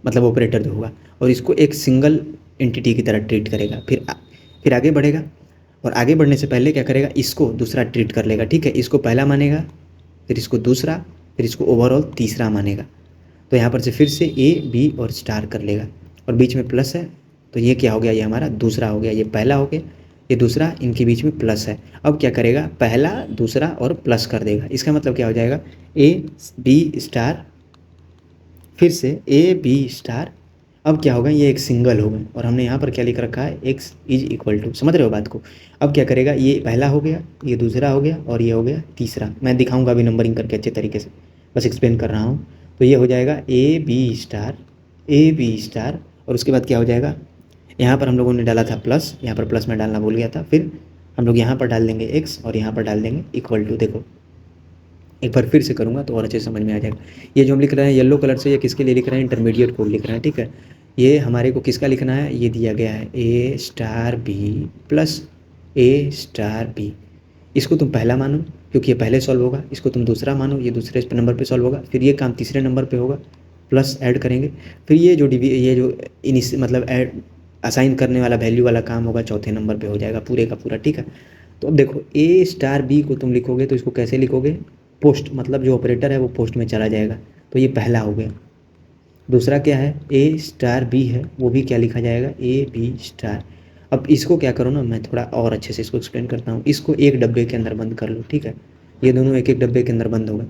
मतलब ऑपरेटर जो होगा, और इसको एक सिंगल एंटिटी की तरह ट्रीट करेगा। फिर आगे बढ़ेगा, और आगे बढ़ने से पहले क्या करेगा, इसको दूसरा ट्रीट कर लेगा, ठीक है। इसको पहला मानेगा, फिर इसको दूसरा, फिर इसको ओवरऑल तीसरा मानेगा। तो यहाँ पर से फिर से A, B और स्टार कर लेगा, और बीच में प्लस है, तो ये क्या हो गया, ये हमारा दूसरा हो गया, ये पहला हो गया, ये दूसरा, इनके बीच में प्लस है। अब क्या करेगा, पहला दूसरा और प्लस कर देगा। इसका मतलब क्या हो जाएगा, A, B स्टार, फिर से A, B स्टार। अब क्या होगा, ये एक सिंगल होगा, और हमने यहाँ पर क्या लिख रखा है, x इज इक्वल टू, समझ रहे हो बात को। अब क्या करेगा, ये पहला हो गया, ये दूसरा हो गया, और ये हो गया तीसरा। मैं दिखाऊंगा अभी नंबरिंग करके अच्छे तरीके से, बस एक्सप्लेन कर रहा हूँ। तो ये हो जाएगा A, B स्टार, और उसके बाद क्या हो जाएगा, यहाँ पर हम लोगों ने डाला था प्लस, यहाँ पर प्लस में डालना भूल गया था, फिर हम लोग यहाँ पर डाल देंगे x, और यहाँ पर डाल देंगे इक्वल टू। देखो एक बार फिर से करूँगा तो और अच्छे से समझ में आ जाएगा। ये जो हम लिख रहे हैं येलो कलर से, ये किसके लिए लिख रहे हैं, इंटरमीडिएट कोड लिख रहे हैं, ठीक है। ये हमारे को किसका लिखना है, ये दिया गया है A*B प्लस A*B। इसको तुम पहला मानो क्योंकि ये पहले सॉल्व होगा, इसको तुम दूसरा मानो, ये दूसरे नंबर पे सॉल्व होगा, फिर ये काम तीसरे नंबर पे होगा, प्लस ऐड करेंगे, फिर ये जो मतलब ऐड असाइन करने वाला वैल्यू वाला काम होगा चौथे नंबर पे हो जाएगा पूरे का पूरा, ठीक है। तो अब देखो A*B को तुम लिखोगे तो इसको कैसे लिखोगे, पोस्ट, मतलब जो ऑपरेटर है वो पोस्ट में चला जाएगा, तो ये पहला हो गया। दूसरा क्या है, A*B है, वो भी क्या लिखा जाएगा, A, B स्टार। अब इसको क्या करो ना, मैं थोड़ा और अच्छे से इसको एक्सप्लेन करता हूँ। इसको एक डब्बे के अंदर बंद कर लो, ठीक है। ये दोनों एक एक डब्बे के अंदर बंद हो गए,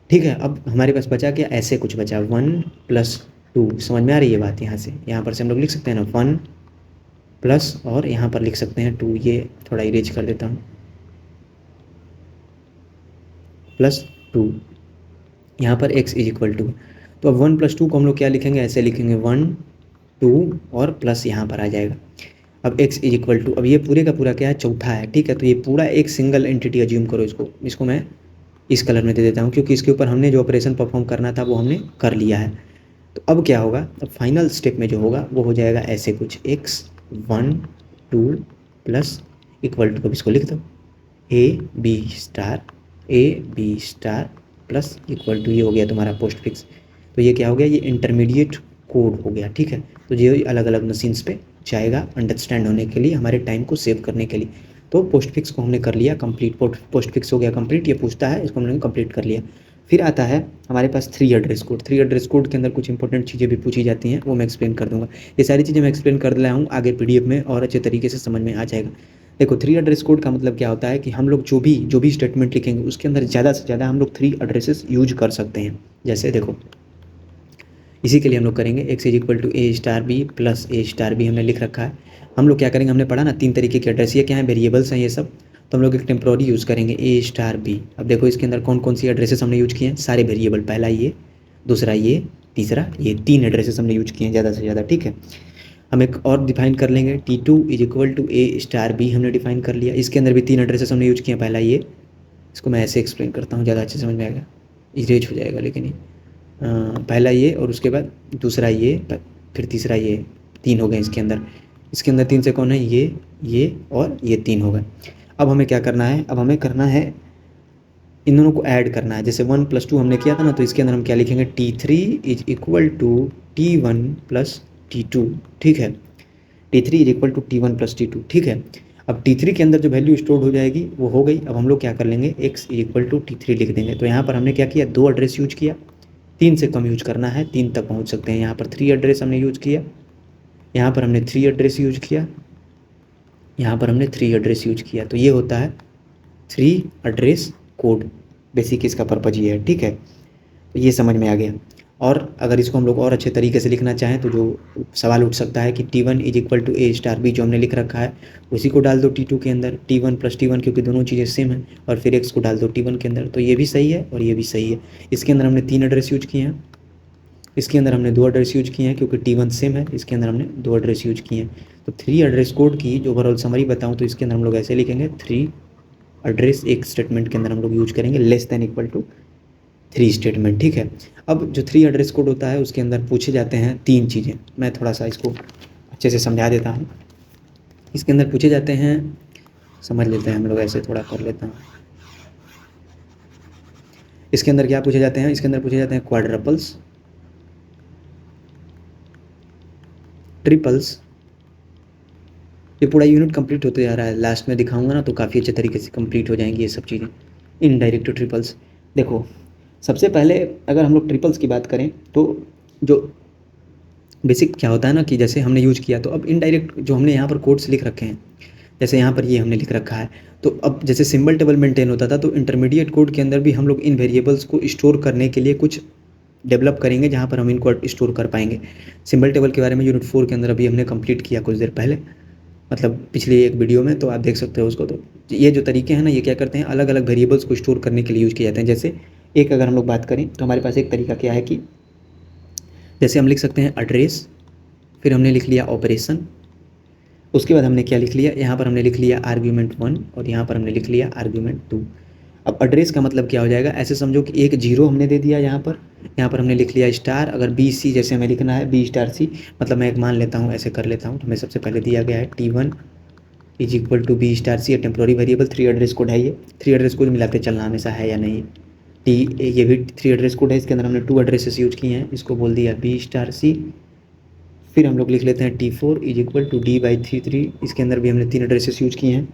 ठीक है। अब हमारे पास बचा क्या, ऐसे कुछ बचा 1+2, समझ में आ रही है बात। यहाँ पर से हम लोग लिख सकते हैं ना 1 प्लस, और यहाँ पर लिख सकते हैं 2, ये थोड़ा इरेज कर देता हूँ, +2, यहाँ पर x इज इक्वल टू। तो अब 1+2 को हम लोग क्या लिखेंगे, ऐसे लिखेंगे 1, 2 और प्लस यहाँ पर आ जाएगा। अब x इज इक्वल टू, अब ये पूरे का पूरा क्या है, चौथा है, ठीक है। तो ये पूरा एक सिंगल एंटिटी अज्यूम करो, इसको मैं इस कलर में दे देता हूँ, क्योंकि इसके ऊपर हमने जो ऑपरेशन परफॉर्म करना था वो हमने कर लिया है। तो अब क्या होगा, अब फाइनल स्टेप में जो होगा वो हो जाएगा ऐसे कुछ, x 1, 2 प्लस इक्वल टू, अब इसको लिख दो A, B star plus equal to, ये हो गया तुम्हारा पोस्ट फिक्स। तो ये क्या हो गया, ये इंटरमीडिएट कोड हो गया, ठीक है। तो ये अलग अलग मशीन्स पे जाएगा अंडरस्टैंड होने के लिए, हमारे टाइम को सेव करने के लिए। तो पोस्ट फिक्स को हमने कर लिया कंप्लीट, पोस्ट फिक्स हो गया कंप्लीट। ये पूछता है, इसको हमने कंप्लीट कर लिया। फिर आता है हमारे पास 3 एड्रेस कोड। 3 एड्रेस कोड के अंदर कुछ इंपॉर्टेंट चीज़ें भी पूछी जाती हैं, वो मैं एक्सप्लेन कर दूंगा। ये सारी चीज़ें मैं एक्सप्लेन कर लाया हूँ, आगे PDF में और अच्छे तरीके से समझ में आ जाएगा। देखो 3 एड्रेस कोड का मतलब क्या होता है कि हम लोग जो भी स्टेटमेंट लिखेंगे उसके अंदर ज़्यादा से ज़्यादा हम लोग 3 एड्रेसेस यूज कर सकते हैं। जैसे देखो इसी के लिए हम लोग करेंगे x is equal to A*B plus A*B हमने लिख रखा है। हम लोग क्या करेंगे, हमने पढ़ा ना 3 तरीके के एड्रेस, ये क्या है, वेरिएबल्स हैं ये सब। तो हम लोग एक टेम्प्रोरी यूज़ करेंगे A*B। अब देखो इसके अंदर कौन कौन सी एड्रेसेस हमने यूज किए हैं, सारे वेरिएबल, पहला ये, दूसरा ये, तीसरा ये, 3 एड्रेसेस हमने यूज किए हैं ज़्यादा से ज़्यादा, ठीक है। हम एक और डिफाइन कर लेंगे, T2 is equal to A*B हमने डिफाइन कर लिया। इसके अंदर भी 3 एड्रेसेस हमने यूज किए हैं, पहला ये, इसको मैं ऐसे एक्सप्लेन करता हूँ, ज़्यादा अच्छे समझ में आएगा, इरेज हो जाएगा लेकिन ये पहला ये, और उसके बाद दूसरा ये, फिर तीसरा ये, 3 हो गए इसके अंदर। इसके अंदर 3 से कौन है, ये और ये 3 हो गए। अब हमें क्या करना है, अब हमें करना है इन दोनों को ऐड करना है। जैसे 1+2 हमने किया था ना, तो इसके अंदर हम क्या लिखेंगे, T3 is equal to T1 plus T2, ठीक है। T3 is equal to T1 plus T2, ठीक है। अब T3 के अंदर जो वैल्यू स्टोर हो जाएगी वो हो गई। अब हम लोग क्या कर लेंगे, x इक्वल टू T3 लिख देंगे। तो यहाँ पर हमने क्या किया, 2 एड्रेस यूज किया, 3 से कम यूज करना है, 3 तक पहुँच सकते हैं। यहाँ पर 3 एड्रेस हमने यूज किया, यहाँ पर हमने 3 एड्रेस यूज किया, यहाँ पर हमने 3 एड्रेस यूज किया। तो ये होता है 3 एड्रेस कोड। बेसिक इसका पर्पज ये है, ठीक है। तो ये समझ में आ गया। और अगर इसको हम लोग और अच्छे तरीके से लिखना चाहें तो जो सवाल उठ सकता है कि T1 is equal to A star B, जो हमने लिख रखा है उसी को डाल दो T2 के अंदर, T1 प्लस T1, क्योंकि दोनों चीज़ें सेम हैं, और फिर x को डाल दो T1 के अंदर। तो ये भी सही है और ये भी सही है। इसके अंदर हमने 3 एड्रेस यूज किए हैं, इसके अंदर हमने 2 एड्रेस यूज किए हैं क्योंकि T1 सेम है, इसके अंदर हमने 2 एड्रेस यूज किए हैं। तो 3 एड्रेस कोड की जो ओवरऑल समरी बताऊँ तो इसके अंदर हम लोग ऐसे लिखेंगे, 3 एड्रेस एक स्टेटमेंट के अंदर हम लोग यूज करेंगे, less than equal to 3 statement, ठीक है। अब जो 3 एड्रेस कोड होता है उसके अंदर पूछे जाते हैं 3 चीज़ें। मैं थोड़ा सा इसको अच्छे से समझा देता हूँ। इसके अंदर पूछे जाते हैं, समझ लेते हैं हम लोग, ऐसे थोड़ा कर लेता हूँ। इसके अंदर क्या पूछे जाते हैं, इसके अंदर पूछे जाते हैं क्वाड्रपल्स, ट्रिपल्स। ये पूरा यूनिट कंप्लीट होते जा रहा है, लास्ट में दिखाऊंगा ना तो काफ़ी अच्छे तरीके से कंप्लीट हो जाएंगी ये सब चीज़ें। इनडायरेक्ट ट्रिपल्स, देखो सबसे पहले अगर हम लोग ट्रिपल्स की बात करें तो जो बेसिक क्या होता है ना कि जैसे हमने यूज किया, तो अब इनडायरेक्ट जो हमने यहाँ पर कोड्स लिख रखे हैं, जैसे यहाँ पर ये हमने लिख रखा है, तो अब जैसे सिंबल टेबल मेंटेन होता था, तो इंटरमीडिएट कोड के अंदर भी हम लोग इन वेरिएबल्स को स्टोर करने के लिए कुछ डेवलप करेंगे जहाँ पर हम इनको स्टोर कर पाएंगे। सिंबल टेबल के बारे में यूनिट 4 के अंदर अभी हमने कंप्लीट किया कुछ देर पहले, मतलब पिछली एक वीडियो में, तो आप देख सकते हो उसको। तो ये जो तरीके हैं ना, ये क्या करते हैं, अलग अलग वेरिएबल्स को स्टोर करने के लिए यूज़ किए जाते हैं। जैसे एक अगर हम लोग बात करें तो हमारे पास एक तरीका क्या है कि जैसे हम लिख सकते हैं एड्रेस, फिर हमने लिख लिया ऑपरेशन, उसके बाद हमने क्या लिख लिया, यहाँ पर हमने लिख लिया आर्ग्यूमेंट 1 और यहाँ पर हमने लिख लिया आर्ग्यूमेंट 2। अब एड्रेस का मतलब क्या हो जाएगा, ऐसे समझो कि एक 0 हमने दे दिया यहाँ पर हमने लिख लिया स्टार। अगर BC जैसे हमें लिखना है, B स्टार C, मतलब मैं एक मान लेता हूँ, ऐसे कर लेता हूँ। तो हमें सबसे पहले दिया गया है T1 is equal to B star C, temporary variable, 3 address code है ये। 3 एड्रेस कोड मिलाते चलना हमेशा है या नहीं। ये भी 3 एड्रेस कोड है, इसके अंदर हमने 2 एड्रेसेस यूज किए हैं, इसको बोल दिया B स्टार C। फिर हम लोग लिख लेते हैं T4 is equal to D/3, इसके अंदर भी हमने 3 एड्रेसेस यूज किए हैं।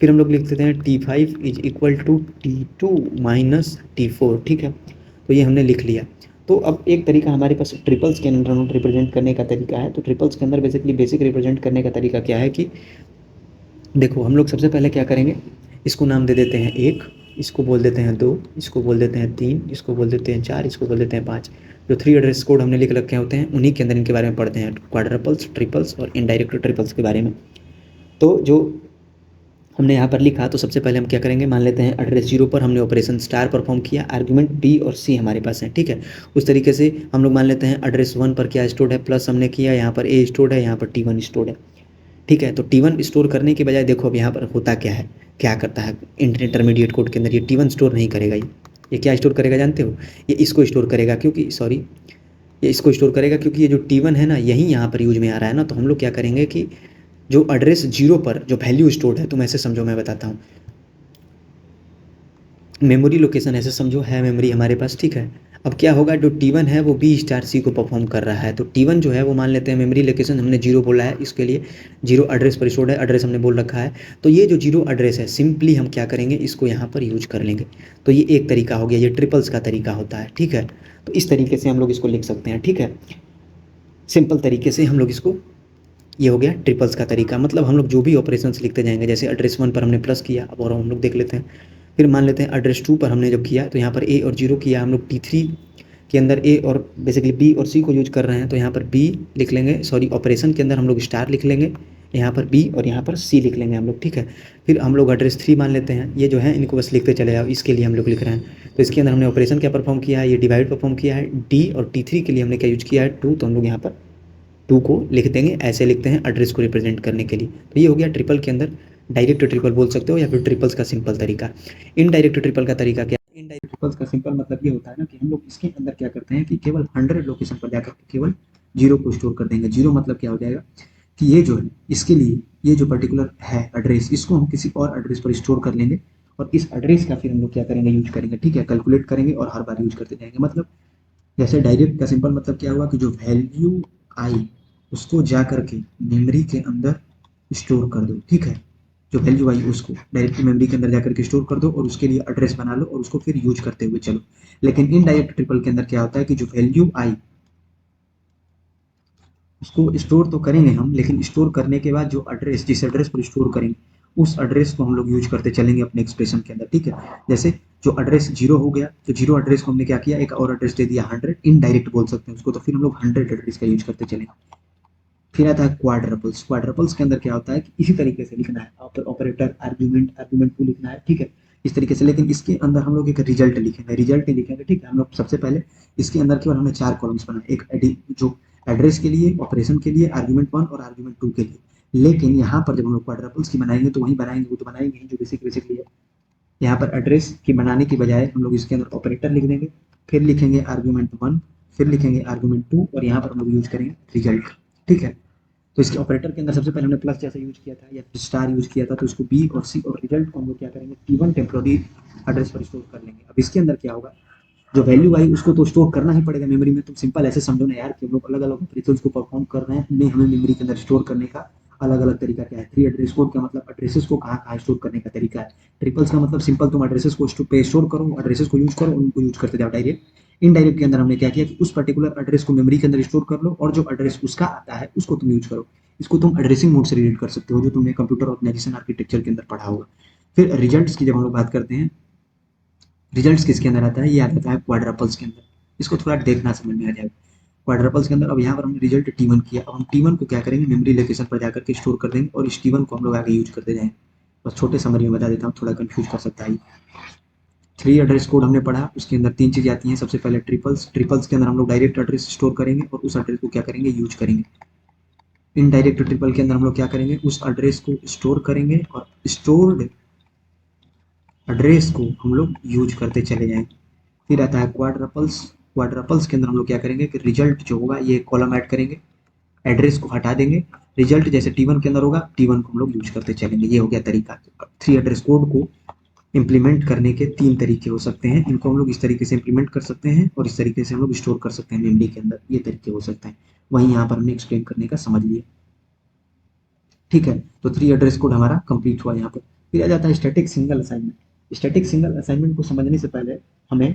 फिर हम लोग लिख लेते हैं T5 is equal to T2 minus T4, ठीक है। तो ये हमने लिख लिया। तो अब एक तरीका हमारे पास ट्रिपल्स के अंदर रिप्रेजेंट करने का तरीका है। तो ट्रिपल्स के अंदर बेसिकली बेसिक रिप्रेजेंट करने का तरीका क्या है कि देखो हम लोग सबसे पहले क्या करेंगे, इसको नाम दे देते हैं 1, इसको बोल देते हैं 2, इसको बोल देते हैं 3, इसको बोल देते हैं 4, इसको बोल देते हैं 5। जो 3 एड्रेस कोड हमने लिख रखे होते हैं उन्हीं के अंदर इनके बारे में पढ़ते हैं, क्वाड्रपल्स, ट्रिपल्स और इनडायरेक्ट ट्रिपल्स के बारे में। तो जो हमने यहाँ पर लिखा, तो सबसे पहले हम क्या करेंगे, मान लेते हैं एड्रेस 0 पर हमने ऑपरेशन स्टार परफॉर्म किया, आर्गुमेंट D और C हमारे पास है, ठीक है। उस तरीके से हम लोग मान लेते हैं एड्रेस 1 पर क्या स्टोर्ड है, प्लस हमने किया, यहाँ पर A स्टोर्ड है, यहाँ पर T1 स्टोर्ड है, ठीक है। तो T1 स्टोर करने के बजाय देखो अब यहाँ पर होता क्या है, क्या करता है इंटरमीडिएट कोड के अंदर, ये T1 स्टोर नहीं करेगा। ये क्या स्टोर करेगा जानते हो, ये इसको स्टोर करेगा, क्योंकि सॉरी ये इसको स्टोर करेगा क्योंकि ये जो T1 है ना, यही यहाँ पर यूज में आ रहा है ना। तो हम लोग क्या करेंगे कि जो एड्रेस 0 पर जो वैल्यू स्टोर्ड है, तुम ऐसे समझो, मैं बताता हूँ, मेमोरी लोकेशन ऐसे समझो है मेमोरी हमारे पास, ठीक है। अब क्या होगा, जो T1 है वो B स्टार C को परफॉर्म कर रहा है। तो T1 जो है वो मान लेते हैं मेमोरी लोकेशन हमने 0 बोला है, इसके लिए 0 एड्रेस पर स्टोर्ड है, एड्रेस हमने बोल रखा है। तो ये जो 0 एड्रेस है, सिंपली हम क्या करेंगे, इसको यहाँ पर यूज कर लेंगे। तो ये एक तरीका हो गया, ये ट्रिपल्स का तरीका होता है, ठीक है। तो इस तरीके से हम लोग इसको लिख सकते हैं, ठीक है, सिंपल तरीके से हम लोग इसको, ये हो गया ट्रिपल्स का तरीका। मतलब हम लोग जो भी ऑपरेशंस लिखते जाएंगे, जैसे एड्रेस 1 पर हमने प्लस किया, अब और हम लोग देख लेते हैं। फिर मान लेते हैं एड्रेस 2 पर हमने जब किया, तो यहाँ पर A और 0 किया, हम लोग T3 के अंदर A और बेसिकली B और C को यूज कर रहे हैं, तो यहाँ पर B लिख लेंगे, सॉरी ऑपरेशन के अंदर हम लोग स्टार लिख लेंगे, यहाँ पर B और यहाँ पर C लिख लेंगे हम लोग, ठीक है। फिर हम लोग एड्रेस 3 मान लेते हैं, ये जो है इनको बस लिखते चले जाओ, इसके लिए हम लोग लिख रहे हैं। तो इसके अंदर हमने ऑपरेशन क्या परफॉर्म किया है, ये डिवाइड परफॉर्म किया है, D और T3 के लिए हमने क्या यूज किया है, 2, तो हम लोग यहाँ पर 2 को लिख देंगे, ऐसे लिखते हैं एड्रेस को रिप्रेजेंट करने के लिए। तो ये हो गया ट्रिपल के अंदर डायरेक्ट ट्रिपल बोल सकते हो, या फिर ट्रिपल्स का सिंपल तरीका। इनडायरेक्ट ट्रिपल का तरीका क्या है, इनडायरेक्ट ट्रिपल्स का सिंपल मतलब ये होता है ना कि हम लोग इसके अंदर क्या करते हैं कि केवल 100 लोकेशन पर जाकर केवल 0 को स्टोर कर देंगे। 0 मतलब क्या हो जाएगा कि ये जो है, इसके लिए ये जो पर्टिकुलर है एड्रेस, इसको हम किसी और एड्रेस पर स्टोर कर लेंगे, और इस एड्रेस का फिर हम लोग क्या करेंगे, यूज करेंगे, ठीक है, कैलकुलेट करेंगे और हर बार यूज करते जाएंगे। मतलब जैसे डायरेक्ट का सिंपल मतलब क्या हुआ कि जो वैल्यू आई उसको जा करके मेमोरी के अंदर स्टोर कर दो, ठीक है। जो वैल्यू आई उसको डायरेक्ट मेमोरी के अंदर जाकर के स्टोर कर दो और उसके लिए एड्रेस बना लो और उसको फिर यूज करते हुए चलो। लेकिन इनडायरेक्ट ट्रिपल के अंदर क्या होता है कि जो वैल्यू आई उसको स्टोर तो करेंगे हम, लेकिन स्टोर करने के बाद जो एड्रेस, जिस एड्रेस पर स्टोर करेंगे उस एड्रेस को हम लोग यूज करते चलेंगे अपने एक्सप्रेशन के अंदर, ठीक है। जैसे जो एड्रेस जीरो हो गया, तो जीरो एड्रेस को हमने क्या किया, एक और एड्रेस दे दिया 100, इनडायरेक्ट बोल सकते हैं उसको, तो फिर हम लोग 100 एड्रेस का यूज करते चलेंगे। फिर आता है क्वाड्रपल्स। क्वाड्रपल्स के अंदर क्या होता है कि इसी तरीके से लिखना है, ऑपरेटर आर्ग्यूमेंट आर्ग्यूमेंट को लिखना है, ठीक है, इस तरीके से। लेकिन इसके अंदर हम लोग एक रिजल्ट लिखेंगे, रिजल्ट नहीं लिखेंगे, ठीक है। हम लोग सबसे पहले इसके अंदर केवल हमने 4 कॉलम्स बनाए, एक जो एड्रेस के लिए, ऑपरेशन के लिए, आर्ग्यूमेंट 1 और आर्ग्यूमेंट 2 के लिए। लेकिन यहाँ पर जब हम लोग क्वाड्रपल्स की बनाएंगे तो वहीं बनाएंगे, वो तो बनाएंगे ही जो बेसिकली है। यहाँ पर एड्रेस की बनाने की बजाय हम लोग इसके अंदर ऑपरेटर लिख देंगे, फिर लिखेंगे आर्ग्यूमेंट 1, फिर लिखेंगे आर्ग्यूमेंट 2 और यहाँ पर हम लोग यूज करेंगे रिजल्ट, ठीक है। तो इसके ऑपरेटर के अंदर सबसे पहले हमने प्लस जैसा यूज किया था या स्टार यूज किया था, तो इसको बी और सी और रिजल्ट को हम लोग क्या करेंगे, टी1 टेम्पोररी एड्रेस पर स्टोर कर लेंगे। अब इसके अंदर क्या होगा, जो वैल्यू आई उसको तो स्टोर करना ही पड़ेगा मेमोरी में। तुम सिंपल ऐसे समझो ना यार कि हम लोग अलग अलग ऑपरेशंस को परफॉर्म कर रहे हैं, उन्हें हमें मेमोरी के अंदर स्टोर करने का अलग अलग तरीका क्या है। थ्री एड्रेस कोड का मतलब एड्रेसेस को कहाँ कहाँ स्टोर करने का तरीका है। ट्रिपल्स का मतलब सिंपल तुम एड्रेसेस को पे स्टोर करो, एड्रेसेस को यूज करो, उनको यूज करते जाओ डायरेक्ट। इनडायरेक्ट के अंदर हमने क्या किया कि उस पर्टिकुलर एड्रेस को मेमोरी के अंदर स्टोर कर लो और जो एड्रेस उसका आता है उसको तुम यूज करो। इसको तुम एड्रेसिंग मोड से रिलेट कर सकते हो, जो तुमने कंप्यूटर ऑर्गेनाइजेशन आर्किटेक्चर के अंदर पढ़ा होगा। फिर रिजल्ट्स की जब हम लोग बात करते हैं, रिजल्ट्स किसके अंदर आता है, ये आता है क्वाड्रपल्स के अंदर। इसको थोड़ा देखना समझ में आ जाएगा। क्वाड्रपल्स के अंदर अब यहाँ पर हमने रिजल्ट टी1 किया, अब हम टी1 को क्या करेंगे, मेमोरी लोकेशन पर जाकर के स्टोर कर देंगे और इस टी1 को हम लोग आगे यूज करते जाएंगे। बस छोटे समरी में बता देता हूँ, थोड़ा कंफ्यूज कर सकता है। थ्री एड्रेस कोड हमने पढ़ा, उसके अंदर 3 चीजें आती हैं। सबसे पहले ट्रिपल्स, ट्रिपल्स के अंदर हम लोग डायरेक्ट एड्रेस स्टोर करेंगे और उस एड्रेस को क्या करेंगे, यूज करेंगे। इनडायरेक्ट ट्रिपल के अंदर हम लोग क्या करेंगे, उस एड्रेस को स्टोर करेंगे और स्टोर्ड एड्रेस को हम लोग यूज करते चले जाएंगे। फिर आता है क्वाड्रपल्स। क्वाड्रपल्स के अंदर हम लोग क्या करेंगे कि रिजल्ट जो होगा ये कॉलम ऐड करेंगे, एड्रेस को हटा देंगे, रिजल्ट जैसे टी1 के अंदर होगा टी1 को हम लोग यूज करते चलेंगे। ये हो गया तरीका। थ्री एड्रेस कोड को इंप्लीमेंट करने के 3 तरीके हो सकते हैं। इनको हम लोग इस तरीके से इंप्लीमेंट कर सकते हैं और इस तरीके से हम लोग स्टोर कर सकते हैं मेमोरी के अंदर, ये तरीके हो सकते हैं। वहीं यहाँ पर हमने एक्सप्लेन करने का समझ लिया, ठीक है। तो थ्री एड्रेस कोड हमारा कंप्लीट हुआ यहाँ पर। फिर आ जाता है static single assignment. Static single assignment को समझने से पहले हमें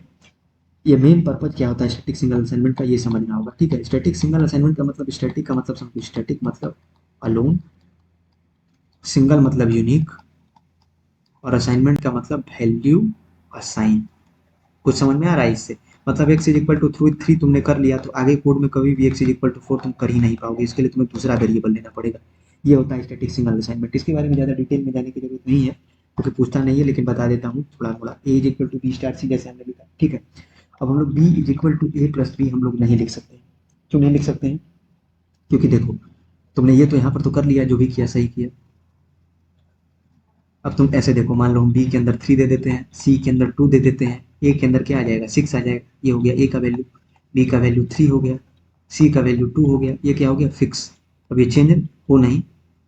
ये मेन पर्पज क्या होता है स्टैटिक सिंगल असाइनमेंट का, ये समझना होगा, ठीक है। स्टैटिक सिंगल असाइनमेंट का मतलब, स्टैटिक का मतलब समझो, स्टैटिक मतलब अलोन, सिंगल मतलब यूनिक और असाइनमेंट का मतलब वैल्यू असाइन। कुछ समझ में आ रहा है इससे? मतलब x is equal to three तुमने कर लिया तो आगे कोड में कभी भी एक्स इज इक्वल टू 4 तुम कर ही नहीं पाओगे, इसके लिए तुम्हें दूसरा वेरिएबल लेना पड़ेगा। ये होता है स्टैटिक सिंगल असाइनमेंट। इसके बारे में ज़्यादा डिटेल में जाने की जरूरत नहीं है क्योंकि पूछता नहीं है, लेकिन बता देता हूँ थोड़ा थोड़ा। A is equal to b star c जैसे हमने लिखा, ठीक है। अब हम लोग b is equal to a plus b हम लोग नहीं लिख सकते। क्यों नहीं लिख सकते हैं? क्योंकि देखो, तुमने ये तो यहाँ पर तो कर लिया, जो भी किया सही किया। अब तुम ऐसे देखो, मान लो हम बी के अंदर 3 दे देते हैं, सी के अंदर 2 दे देते हैं, ए के अंदर क्या आ जाएगा, 6 आ जाएगा। ये हो गया ए का वैल्यू, बी का वैल्यू 3 हो गया, सी का वैल्यू 2 हो गया। ये क्या हो गया, फिक्स। अब ये चेंज हो नहीं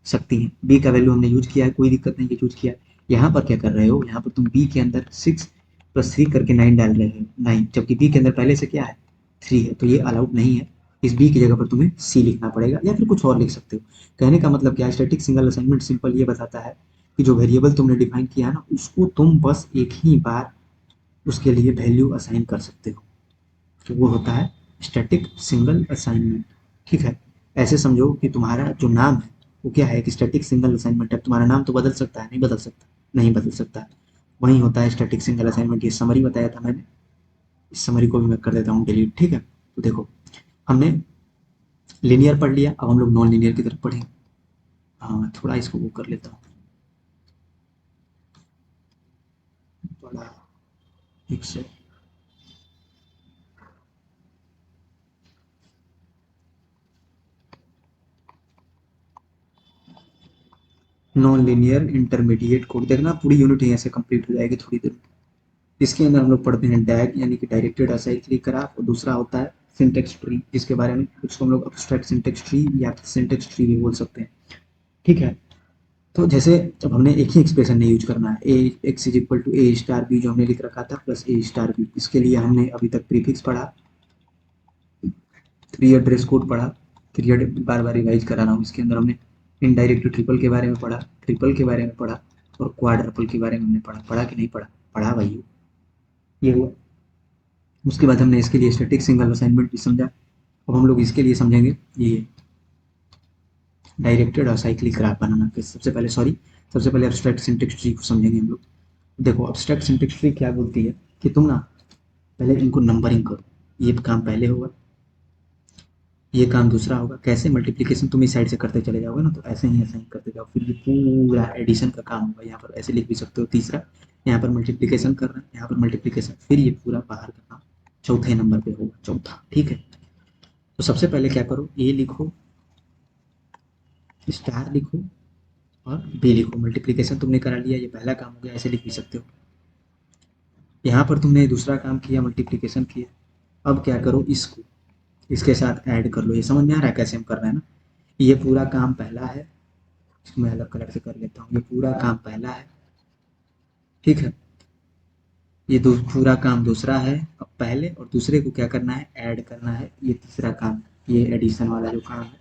सकती हैं। बी का वैल्यू हमने यूज किया है, कोई दिक्कत नहीं, ये यूज किया। यहाँ पर क्या कर रहे हो, यहाँ पर तुम बी के अंदर 6 प्लस 3 करके 9 डाल रहे हो, 9, जबकि बी के अंदर पहले से क्या है, 3 है, तो ये अलाउड नहीं है। इस बी की जगह पर तुम्हें सी लिखना पड़ेगा या फिर कुछ और लिख सकते हो। कहने का मतलब क्या है, स्टैटिक सिंगल असाइनमेंट सिंपल ये बताता है कि जो वेरिएबल तुमने डिफाइन किया है ना, उसको तुम बस एक ही बार उसके लिए वैल्यू असाइन कर सकते हो, तो वो होता है स्टैटिक सिंगल असाइनमेंट, ठीक है। ऐसे समझो कि तुम्हारा जो नाम है वो क्या है, एक स्टैटिक सिंगल असाइनमेंट है। तुम्हारा नाम तो बदल सकता है, नहीं बदल सकता, नहीं बदल सकता। वही होता है स्टैटिक सिंगल असाइनमेंट। ये समरी बताया था मैंने, इस समरी को भी मैं कर देता हूँ डिलीट, ठीक है। तो देखो, हमने लिनियर पढ़ लिया, अब हम लोग नॉन लिनियर की तरफ पढ़ेंगे। हाँ, थोड़ा इसको वो कर लेता हूँ, थोड़ा एक से। नॉन लिनियर इंटरमीडिएट कोड, देखना पूरी यूनिट यहाँ से कंप्लीट हो जाएगी थोड़ी देर में। इसके अंदर हम लोग पढ़ते हैं डैग यानी कि डायरेक्टेड असाइक्लिक ग्राफ, और दूसरा होता है सिंटेक्स ट्री, जिसके बारे में कुछ हम लोग अब्स्ट्रैक्ट सिंटेक्स ट्री या सिंटेक्स ट्री भी बोल सकते हैं, ठीक है। तो जैसे अब हमने एक ही एक्सप्रेशन नहीं यूज करना है, a x is equal to A star b जो हमने लिख रखा था प्लस ए स्टार बी, इसके लिए हमने अभी तक प्रीफिक्स पढ़ा, थ्री एड्रेस कोड पढ़ा, थ्री बार बार रिवाइज करा रहा हूँ। इसके अंदर हमने इनडायरेक्ट ट्रिपल के बारे में पढ़ा, ट्रिपल के बारे में पढ़ा और क्वाड्रपल के बारे में हमने पढ़ा। पढ़ा कि नहीं पढ़ा? पढ़ा भाई, ये हुआ। उसके बाद हमने इसके लिए स्टैटिक सिंगल असाइनमेंट भी समझा। अब हम लोग इसके लिए समझेंगे ये डायरेक्टेड और साइक्लिक ग्राफ बनाना। सबसे पहले एब्स्ट्रैक्ट सिंटेक्स ट्री को समझेंगे हम लोग। देखो एब्स्ट्रैक्ट सिंटेक्स ट्री क्या बोलती है कि तुम ना पहले इनको नंबरिंग करो, ये काम पहले होगा, ये काम दूसरा होगा। कैसे? मल्टीप्लिकेशन तुम इस साइड से करते चले जाओगे ना, तो ऐसे ही करते जाओ, फिर ये पूरा एडिशन का काम होगा। यहाँ पर ऐसे लिख भी सकते हो तीसरा, यहाँ पर मल्टीप्लिकेशन कर रहे हैं, यहाँ पर मल्टीप्लिकेशन, फिर ये पूरा बाहर का काम चौथे नंबर पे होगा, चौथा। ठीक है, तो सबसे पहले क्या करो, ए लिखो, स्टार लिखो और बी लिखो। मल्टीप्लिकेशन तुमने करा लिया, ये पहला काम हो गया, ऐसे लिख भी सकते हो। यहाँ पर तुमने दूसरा काम किया, मल्टीप्लिकेशन किया। अब क्या करो, इसको इसके साथ ऐड कर लो। ये समझ में आ रहा है कैसे हम कर रहे हैं ना? ये पूरा काम पहला है, इसको मैं अलग कलर से कर लेता हूँ। ये पूरा काम पहला है, ठीक है। ये पूरा काम दूसरा है। अब पहले और दूसरे को क्या करना है, ऐड करना है। ये तीसरा काम, ये एडिशन वाला जो काम है,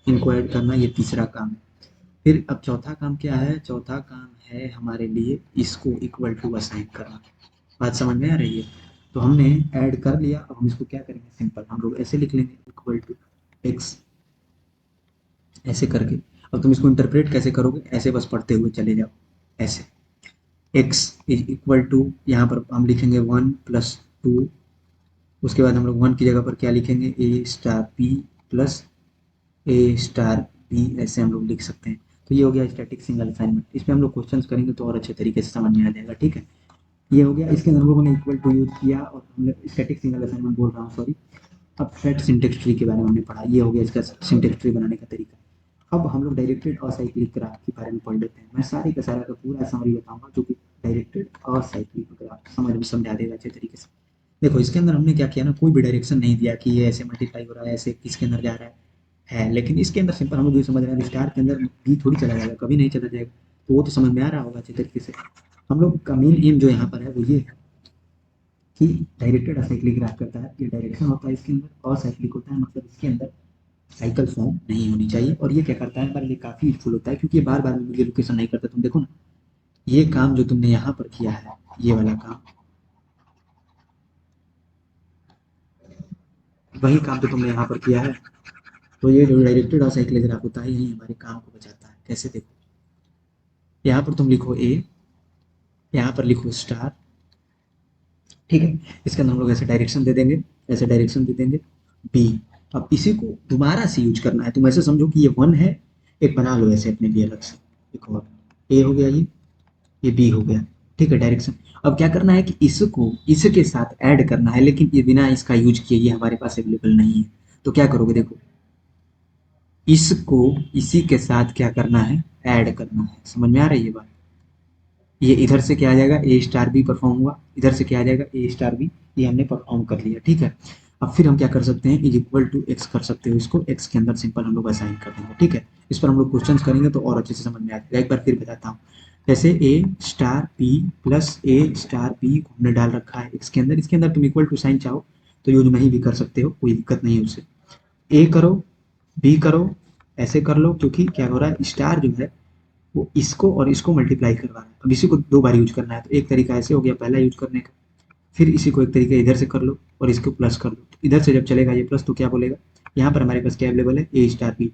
इनको ऐड करना, ये तीसरा काम है। फिर अब चौथा काम क्या है? चौथा काम है हमारे लिए इसको इक्वल टू असाइन करना। बात समझ में आ रही है? तो हमने ऐड कर लिया, अब हम इसको क्या करेंगे, सिंपल हम लोग ऐसे लिख लेंगे, इक्वल टू एक्स, ऐसे करके। अब तुम इसको इंटरप्रेट कैसे करोगे? ऐसे बस पढ़ते हुए चले जाओ, ऐसे x इज इक्वल टू, यहाँ पर हम लिखेंगे 1+2। उसके बाद हम लोग 1 की जगह पर क्या लिखेंगे, a star b plus a star b, ऐसे हम लोग लिख सकते हैं। तो ये हो गया स्टैटिक सिंगल असाइनमेंट। इसमें हम लोग क्वेश्चंस करेंगे तो और अच्छे तरीके से समझ में आ जाएगा। ठीक है, ये हो गया। इसके अंदर हम लोगों ने इक्वल टू यूज किया और हमने स्टैटिक सिंगल असाइनमेंट बोल रहा हूँ, सॉरी। अब फैट सिंटेक्स ट्री के बारे में हमने पढ़ा, ये हो गया इसका सिंटेक्स ट्री बनाने का तरीका। अब हम लोग डायरेक्टेड और साइक्लिक ग्राफ के बारे में पढ़ लेते हैं। मैं सारे का सारा का पूरा समरी बताऊंगा, जो कि डायरेक्टेड और साइक्लिक ग्राफ समझा देगा अच्छे तरीके से। देखो इसके अंदर हमने क्या किया ना, कोई भी डायरेक्शन नहीं दिया कि ये ऐसे मल्टीप्लाई हो रहा है, ऐसे किसके अंदर जा रहा है। लेकिन इसके अंदर सिंपल हम लोग ये समझ रहे हैं, स्टार के अंदर बी थोड़ी चला जाएगा, कभी नहीं चला जाएगा। तो वो तो समझ में आ रहा होगा अच्छे तरीके से। हम लोग का मेन एम जो यहाँ पर है वो ये है कि डायरेक्टेड असाइक्लिक ग्राफ करता है, ये डायरेक्शन होता है इसके अंदर, और साइक्लिक होता है, मतलब इसके अंदर साइकिल फॉर्म नहीं होनी चाहिए। और ये क्या करता है, हमारे लिए काफ़ी यूजफुल होता है, क्योंकि ये बार बार मेमोरी लोकेशन नहीं करता। तुम देखो ना, ये काम जो तुमने यहाँ पर किया है, ये वाला काम, वही काम जो तुमने यहाँ पर किया है, तो ये जो डायरेक्टेड और साइक्लिक ग्राफ होता है, यही हमारे काम को बचाता है। कैसे? देखो यहाँ पर तुम लिखो ए, यहाँ पर लिखो स्टार, ठीक है। इसके अंदर हम लोग ऐसे डायरेक्शन दे देंगे, ऐसे डायरेक्शन दे देंगे बी। अब इसी को दोबारा से यूज करना है। तुम ऐसे समझो कि ये 1 है, एक बना लो ऐसे अपने लिए अलग से, एक और ए हो गया, ये बी हो गया, ठीक है, डायरेक्शन। अब क्या करना है कि इसको इसके साथ ऐड करना है, लेकिन ये बिना इसका यूज किए ये हमारे पास अवेलेबल नहीं है। तो क्या करोगे, देखो इसको इसी के साथ क्या करना है, ऐड करना है। समझ में आ रही है बात? ये इधर से क्या आ जाएगा, ए स्टार बी परफॉर्म हुआ, इधर से क्या आ जाएगा, ए स्टार बी, ये हमने परफॉर्म कर लिया, ठीक है। अब फिर हम क्या कर सकते हैं, इज इक्वल टू एक्स कर सकते हो, इसको एक्स के अंदर सिंपल हम लोग असाइन कर देंगे, ठीक है। इस पर हम लोग क्वेश्चन करेंगे तो और अच्छे से समझ में आ जाएगा। एक बार फिर बताता हूँ, जैसे ए स्टार बी प्लस ए स्टार बी हमने डाल रखा है एक्स के अंदर। इसके अंदर तुम इक्वल टू साइन चाहो तो यूज नहीं भी कर सकते हो, कोई दिक्कत नहीं है उससे। ए करो, बी करो, ऐसे कर लो, क्योंकि क्या हो रहा है, स्टार जो है वो इसको और इसको मल्टीप्लाई करवा रहा है। अब इसी को 2 बार यूज करना है, तो एक तरीका ऐसे हो गया पहला यूज करने का। फिर इसी को एक तरीके इधर से कर लो और इसको प्लस कर लो। तो इधर से जब चलेगा ये प्लस, तो क्या बोलेगा, यहाँ पर हमारे पास क्या अवेलेबल है, ए स्टार बी।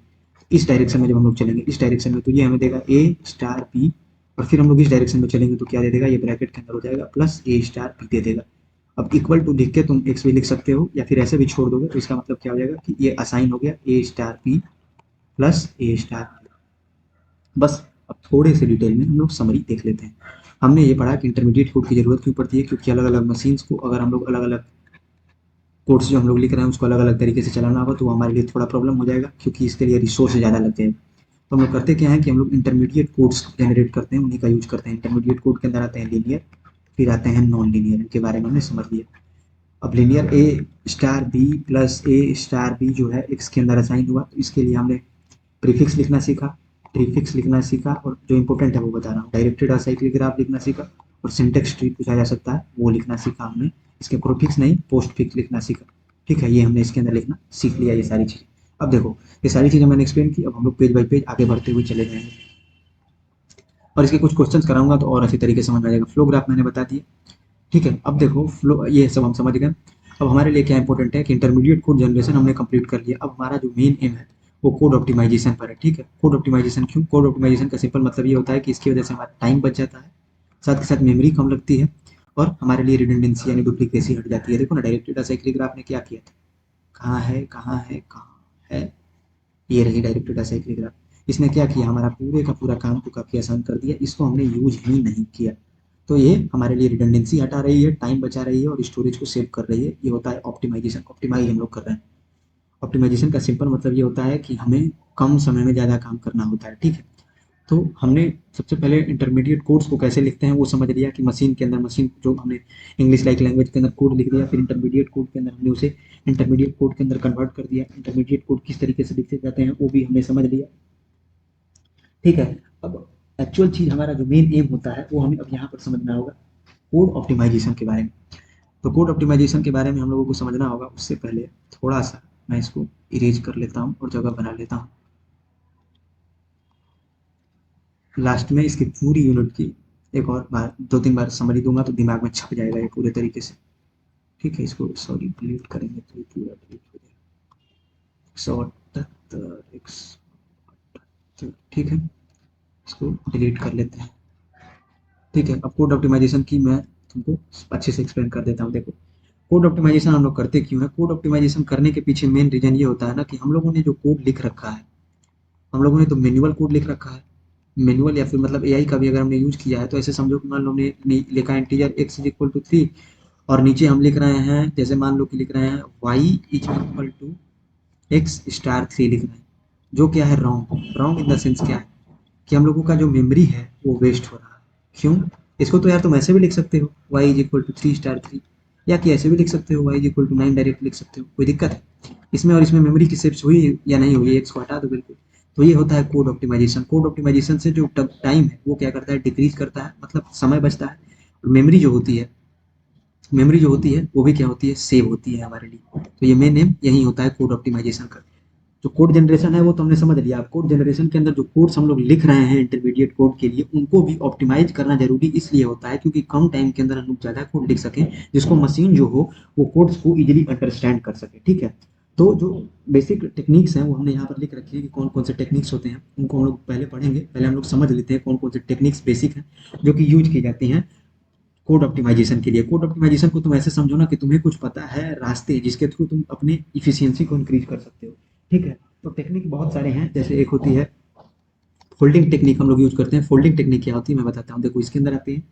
इस डायरेक्शन में जब हम लोग चलेंगे, इस डायरेक्शन में, तो ये हमें देगा ए स्टार बी। और फिर हम लोग इस डायरेक्शन में चलेंगे तो क्या दे देगा, ये ब्रैकेट के अंदर हो जाएगा प्लस ए स्टार बी दे देगा। अब इक्वल टू लिख के तुम एक्स भी लिख सकते हो, या फिर ऐसे भी छोड़ दोगे, तो इसका मतलब क्या हो जाएगा कि ये असाइन हो गया ए स्टार बी प्लस ए स्टार बी। बस अब थोड़े से डिटेल में हम लोग समरी देख लेते हैं। हमने ये पढ़ा कि इंटरमीडिएट कोड की ज़रूरत क्यों पड़ती है, क्योंकि अलग अलग मशीन्स को अगर हम लोग अलग अलग कोड्स जो हम लोग लिख रहे हैं उसको अलग अलग तरीके से चलाना होगा, तो वो हमारे लिए थोड़ा प्रॉब्लम हो जाएगा, क्योंकि इसके लिए रिसोर्स ज़्यादा लगते हैं। तो हम लोग करते क्या है कि हम लोग इंटरमीडिएट कोड्स जनरेट करते हैं, उन्हीं का यूज करते हैं। इंटरमीडिएट कोड के अंदर आते हैं लीनियर, फिर आते हैं नॉन लीनियर, इनके बारे में हमने समझ लिया। अब लीनियर ए स्टार बी प्लस ए स्टार बी जो है एक्स के अंदर असाइन हुआ, तो इसके लिए हमने प्रीफिक्स लिखना सीखा, प्रीफिक्स लिखना सीखा, और जो इंपॉर्टेंट है वो बता रहा हूँ, डायरेक्टेड असाइक्लिक ग्राफ लिखना सीखा, और सिंटेक्स ट्री पूछा जा सकता है वो लिखना सीखा हमने। इसके प्रोफिक्स नहीं, पोस्ट फिक्स लिखना सीखा, ठीक है। ये हमने इसके अंदर लिखना सीख लिया, ये सारी चीज़ें। अब देखो ये सारी चीज़ें मैंने एक्सप्लेन की, अब हम लोग पेज बाय पेज आगे बढ़ते हुए चले जाएंगे और इसके कुछ क्वेश्चंस कराऊंगा तो और अच्छी तरीके से समझ में आ जाएगा। फ्लो ग्राफ मैंने बता दिया, ठीक है। अब देखो फ्लो, ये सब हम समझ गए। अब हमारे लिए क्या इंपॉर्टेंट है कि इंटरमीडिएट कोड जनरेशन हमने कंप्लीट कर लिया। अब हमारा जो मेन एम है वो कोड ऑप्टिमाइजेशन पर है, ठीक है। कोड ऑप्टिमाइजेशन क्यों? कोड ऑप्टिमाइजेशन का सिंपल मतलब ये होता है कि इसकी वजह से हमारा टाइम बच जाता है, साथ के साथ मेमोरी कम लगती है और हमारे लिए रिडंडेंसी यानी डुप्लीकेसी हट जाती है। देखो ना डायरेक्ट डेटा साइक्लिक ग्राफ ने क्या किया था, कहाँ है कहाँ है कहाँ है, ये रही डायरेक्ट डेटा साइक्लिक ग्राफ। इसने क्या किया, हमारा पूरे का पूरा काम को काफ़ी आसान कर दिया, इसको हमने यूज ही नहीं किया। तो ये हमारे लिए रिडंडेंसी हटा रही है, टाइम बचा रही है और स्टोरेज को सेव कर रही है। ये होता है ऑप्टिमाइजेशन, ऑप्टिमाइज हम लोग कर रहे हैं। ऑप्टिमाइजेशन का सिंपल मतलब ये होता है कि हमें कम समय में ज़्यादा काम करना होता है, ठीक है। तो हमने सबसे पहले इंटरमीडिएट कोड्स को कैसे लिखते हैं वो समझ लिया कि मशीन के अंदर, मशीन जो हमने इंग्लिश लाइक लैंग्वेज के अंदर कोड लिख दिया, फिर इंटरमीडिएट कोड के अंदर हमने उसे इंटरमीडिएट कोड के अंदर कन्वर्ट कर दिया। इंटरमीडिएट कोड किस तरीके से लिखे जाते हैं वो भी हमने समझ लिया, ठीक है। अब एक्चुअल चीज़ हमारा जो मेन एम होता है वो हमें अब यहाँ पर समझना होगा कोड ऑप्टिमाइजेशन के बारे में। तो कोड ऑप्टिमाइजेशन के बारे में हम लोगों को समझना होगा, उससे पहले थोड़ा सा मैं इसको इरेज कर लेता हूँ और जगह बना लेता हूँ। लास्ट में इसकी पूरी यूनिट की एक और बार, दो तीन बार समझ दूंगा तो दिमाग में छप जाएगा ये पूरे तरीके से, ठीक है। इसको सॉरी डिलीट करेंगे तो ये पूरा डिलीट हो जाएगा। 178 178, ठीक है। इसको डिलीट कर लेते हैं, ठीक है। अब कोड ऑप्टिमाइजेशन की मैं तुमको अच्छे से एक्सप्लेन कर देता हूँ। देखो कोड ऑप्टिमाइजेशन हम लोग करते क्यों है? कोड ऑप्टिमाइजेशन करने के पीछे मेन रीजन ये होता है ना कि हम लोगों ने जो कोड लिख रखा है, हम लोगों ने तो मैनुअल कोड लिख रखा है। मैनुअल या फिर मतलब एआई का भी अगर हमने यूज किया है तो ऐसे समझो कि मान लो हमने लिखा है integer x is equal to 3 और नीचे हम लिख रहे हैं, जैसे मान लो कि लिख रहे हैं y is equal to x star 3 लिख रहे हैं, जो क्या है wrong. Wrong in the sense क्या है कि हम लोगों का जो मेमोरी है वो वेस्ट हो रहा है। क्यों? इसको तो यार तुम ऐसे भी लिख सकते हो y is equal to 3 star 3, या कि ऐसे भी लिख सकते हो y is equal to 9 direct लिख सकते हो, कोई दिक्कत है इसमें? और इसमें मेमोरी की शिफ्ट हुई या नहीं हुई, एक्स को हटा दो बिल्कुल। तो ये होता है कोड ऑप्टिमाइजेशन। कोड ऑप्टिमाइजेशन से जो टाइम है वो क्या करता है, डिक्रीज करता है, मतलब समय बचता है। और मेमोरी जो होती है, मेमोरी जो होती है वो भी क्या होती है, सेव होती है हमारे लिए। तो ये मेन नेम यही होता है कोड ऑप्टिमाइजेशन का। जो कोड जनरेशन है वो तो हमने समझ लिया। अब कोड जनरेशन के अंदर जो कोड्स हम लोग लिख रहे हैं इंटरमीडिएट कोड के लिए, उनको भी ऑप्टिमाइज करना जरूरी इसलिए होता है क्योंकि कम टाइम के अंदर हम लोग ज़्यादा कोड लिख सकें, जिसको मशीन जो हो वो कोड्स को इजीली अंडरस्टैंड कर सके, ठीक है। तो जो बेसिक टेक्निक्स हैं वो हमने यहाँ पर लिख रखी है कि कौन कौन से टेक्निक्स होते हैं, उनको हम लोग पहले पढ़ेंगे। पहले हम लोग समझ लेते हैं कौन कौन से टेक्निक्स बेसिक हैं जो कि यूज की जाती हैं कोड ऑप्टिमाइजेशन के लिए। कोड ऑप्टिमाइजेशन को तुम ऐसे समझो ना कि तुम्हें कुछ पता है रास्ते जिसके थ्रू तुम अपने इफिशियंसी को इंक्रीज कर सकते हो, ठीक है। तो टेक्निक बहुत सारे हैं, जैसे एक होती है फोल्डिंग टेक्निक, हम लोग यूज करते हैं। फोल्डिंग टेक्निक क्या होती है मैं बताता हूँ। देखो इसके अंदर आती है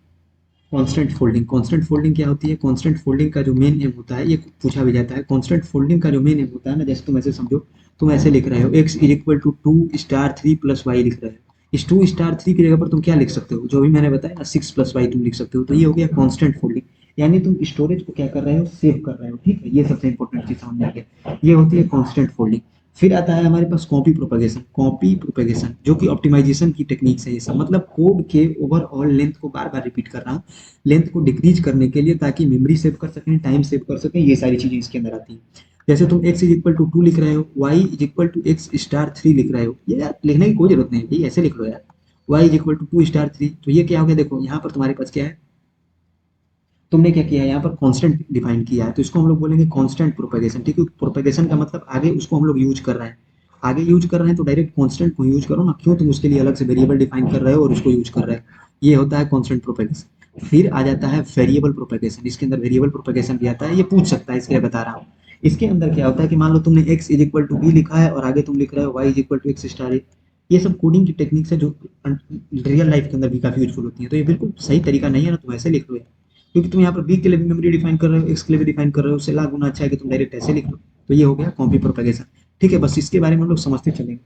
कांस्टेंट फोल्डिंग। कांस्टेंट फोल्डिंग क्या होती है? कांस्टेंट फोल्डिंग का जो मेन एम होता है, ये पूछा भी जाता है, कांस्टेंट फोल्डिंग का जो मेन एम होता है ना, जैसे तुम ऐसे समझो, तुम ऐसे लिख रहे हो x is equal to 2 star 3 plus y लिख रहे हो। इस 2 स्टार 3 की जगह पर तुम क्या लिख सकते हो, जो भी मैंने बताया ना 6 प्लस वाई तुम लिख सकते हो। तो ये हो गया कांस्टेंट फोल्डिंग, यानी तुम स्टोरेज को क्या कर रहे हो, सेव कर रहे हो, ठीक है। ये सबसे इंपॉर्टेंट चीज सामने आ गया, ये होती है कांस्टेंट फोल्डिंग। फिर आता है हमारे पास कॉपी प्रोपेगेशन। कॉपी प्रोपेगेशन जो कि ऑप्टिमाइजेशन की टेक्निक्स है, ये सब मतलब कोड के ओवरऑल लेंथ को बार बार रिपीट कर रहा हूँ, लेंथ को डिक्रीज करने के लिए, ताकि मेमोरी सेव कर सकें, टाइम सेव कर सकें, ये सारी चीजें इसके अंदर आती हैं। जैसे तुम x इज इक्वल टू 2 लिख रहे हो, y is equal to x star 3 लिख रहे हो, ये यार लिखने की कोई जरूरत नहीं है भाई, ऐसे लिख लो यार y is equal to 2 star 3। तो ये क्या हो गया, देखो यहाँ पर तुम्हारे पास क्या है, तुमने क्या किया है यहाँ पर कांस्टेंट डिफाइन किया है, तो इसको हम लोग बोलेंगे कांस्टेंट प्रोपेगेशन, ठीक है। प्रोपेगेशन का मतलब आगे उसको हम लोग यूज कर रहे हैं, आगे यूज कर रहे हैं तो डायरेक्ट कांस्टेंट को यूज करो ना, क्यों तुम उसके लिए अलग से वेरिएबल डिफाइन कर रहे हो और उसको यूज कर रहे हो। ये होता है कांस्टेंट प्रोपेगेशन। फिर आ जाता है वेरिएबल प्रोपेगेशन। इसके अंदर वेरिएबल प्रोपेगेशन भी आता है, ये पूछ सकता है इसके लिए बता रहा हूँ। इसके अंदर क्या होता है कि मान लो तुमने x is equal to b लिखा है और आगे तुम लिख रहे हो y is equal to x star a. ये सब कोडिंग की टेक्निक्स है जो रियल लाइफ के अंदर भी काफी यूजफुल होती है। तो ये बिल्कुल सही तरीका नहीं है ना, तुम ऐसे लिख लो यार, क्योंकि तुम यहाँ पर बी के लिए भी मेमोरी डिफाइन कर रहे हो, एक्स के लिए भी डिफाइन कर रहे हो, उससे लाख गुना अच्छा है कि तुम डायरेक्ट ऐसे लिख लो। तो ये हो गया कॉपी प्रोपेगेशन, ठीक है। बस इसके बारे में हम लोग समझते चलेंगे।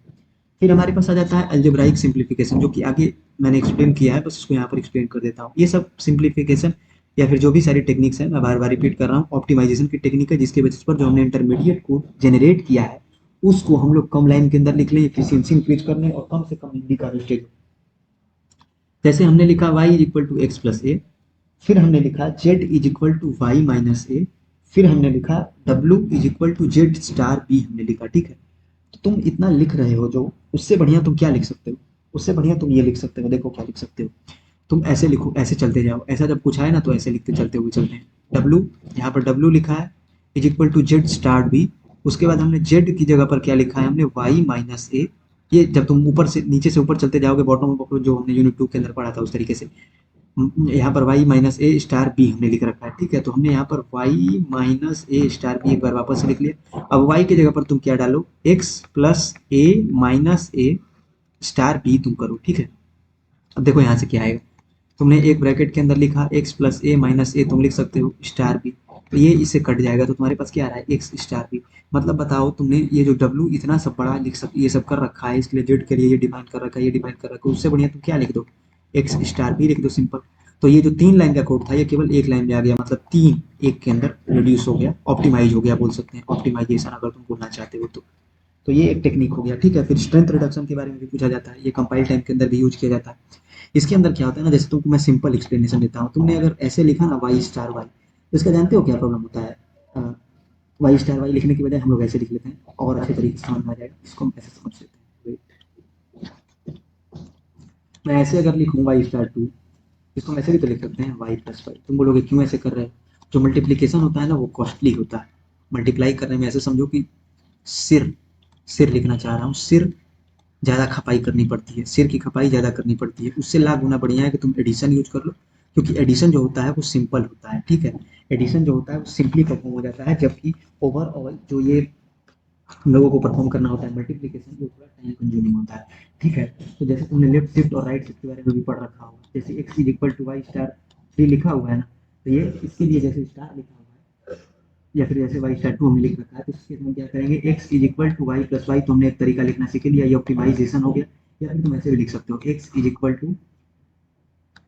फिर हमारे पास आ जाता है अलजेब्राइक सिंप्लीफिकेशन, जो कि आगे मैंने एक्सप्लेन किया है, बस उसको यहाँ पर एक्सप्लेन कर देता हूँ। ये सब सिंप्लीफिकेशन या फिर जो भी सारी टेक्निक्स हैं, मैं बार बार रिपीट कर रहा हूँ, ऑप्टिमाइजेशन की टेक्निक है, जिसके बेसिस पर जो हमने इंटरमीडिएट कोड जनरेट किया है उसको हम लोग कम लाइन के अंदर लिख लें, एफिशिएंसी इंक्रीज करने और कम से कम एमबी का वेस्टेज। जैसे हमने लिखा y is equal to x plus a, फिर हमने लिखा z is equal to y minus a, फिर हमने लिखा w is equal to z star b हमने लिखा, ठीक है। तो तुम इतना लिख रहे हो, जो उससे बढ़िया तुम क्या लिख सकते हो? उससे बढ़िया तुम ये लिख सकते हो, देखो क्या लिख सकते हो। तुम ऐसे लिखो, ऐसे चलते जाओ, ऐसा जब कुछ आए ना तो ऐसे लिखते चलते हुए चलते हैं। डब्लू, यहाँ पर डब्लू लिखा है is equal to z star B. उसके बाद हमने जेड की जगह पर क्या लिखा है, हमने वाई माइनस ए। ये जब तुम ऊपर से नीचे से ऊपर चलते जाओगे, बॉटम ऑफ जो हमने यूनिट 2 के अंदर पढ़ा था उस तरीके से, यहाँ पर वाई माइनस ए स्टार बी हमने लिख रखा है। ठीक है, तो हमने यहाँ पर वाई माइनस ए स्टार बी एक बार वापस से लिख लिया। अब वाई की जगह पर तुम क्या डालो, एक्स प्लस ए माइनस ए स्टार बी तुम करो। ठीक है, अब देखो यहाँ से क्या आएगा। तुमने एक ब्रैकेट के अंदर लिखा एक्स प्लस ए माइनस ए, तुम लिख सकते हो स्टार बी, तो ये इससे कट जाएगा, तो तुम्हारे पास क्या आ रहा है, एक्स स्टार बी। मतलब बताओ, तुमने ये जो डब्लू इतना सब बड़ा लिख सक ये सब कर रखा है, इसके लिए जेड के लिए ये डिफाइन कर रखा है, ये डिफाइन कर रखा है, उससे बढ़िया तुम क्या लिख दो, एक्स स्टार बी लिख दो, सिंपल। तो ये जो 3 लाइन का कोड था, ये केवल 1 लाइन में आ गया, मतलब 3 एक के अंदर रिड्यूस हो गया, ऑप्टिमाइज हो गया बोल सकते हैं, ऑप्टिमाइजेशन अगर तुम बोलना चाहते हो तो। तो ये एक टेक्निक हो गया। ठीक है, फिर स्ट्रेंथ रिडक्शन के बारे में भी पूछा जाता है, ये कंपाइल टाइम के अंदर भी यूज किया जाता है। इसके अंदर क्या होता है ना, जैसे तुमको मैं सिंपल एक्सप्लेनेशन देता हूँ, तुमने अगर ऐसे लिखा ना वाई स्टार वाई, तो इसका जानते हो क्या प्रॉब्लम होता है? वाई स्टार वाई लिखने की बजाय हम लोग ऐसे लिख लेते हैं, और अच्छे तरीके से समझ में आ जाएगा, इसको हम ऐसे समझ लेते हैं। मैं ऐसे अगर लिखूँ वाई स्टार टू, इसको हम ऐसे भी तो लिख सकते हैं वाई प्लस वाई। तुम बोलोगे क्यों ऐसे कर रहे हो? जो मल्टीप्लीकेशन होता है ना वो कॉस्टली होता है। मल्टीप्लाई करने में ऐसे समझो कि सिर, सिर लिखना चाह रहा हूँ, सिर ज़्यादा खपाई करनी पड़ती है, सिर की खपाई ज़्यादा करनी पड़ती है। उससे लाभ होना बढ़िया है कि तुम एडिशन यूज कर लो, क्योंकि एडिशन जो होता है वो सिंपल होता है। ठीक है, एडिशन जो होता है वो सिंपली परफॉर्म हो जाता है, जबकि ओवरऑल जो ये हम लोगों को परफॉर्म करना होता है मल्टीप्लिकेशन, वो थोड़ा टाइम कंज्यूमिंग होता है। ठीक है, तो जैसे तुमने लेफ्ट शिफ्ट और राइट शिफ्ट के बारे में भी पढ़ रखा होगा, जैसे x is equal to y star three लिखा हुआ है ना, तो ये इसके लिए जैसे स्टार लिखा हुआ है, या फिर जैसे वाई स्टार टू हमने लिख रखा है, तो इसके हम क्या करेंगे, x is equal to y plus y, तो हमने एक तरीका लिखना सीख लिया, ये ऑप्टिमाइजेशन हो गया। या फिर तुम ऐसे भी लिख सकते हो, x is equal to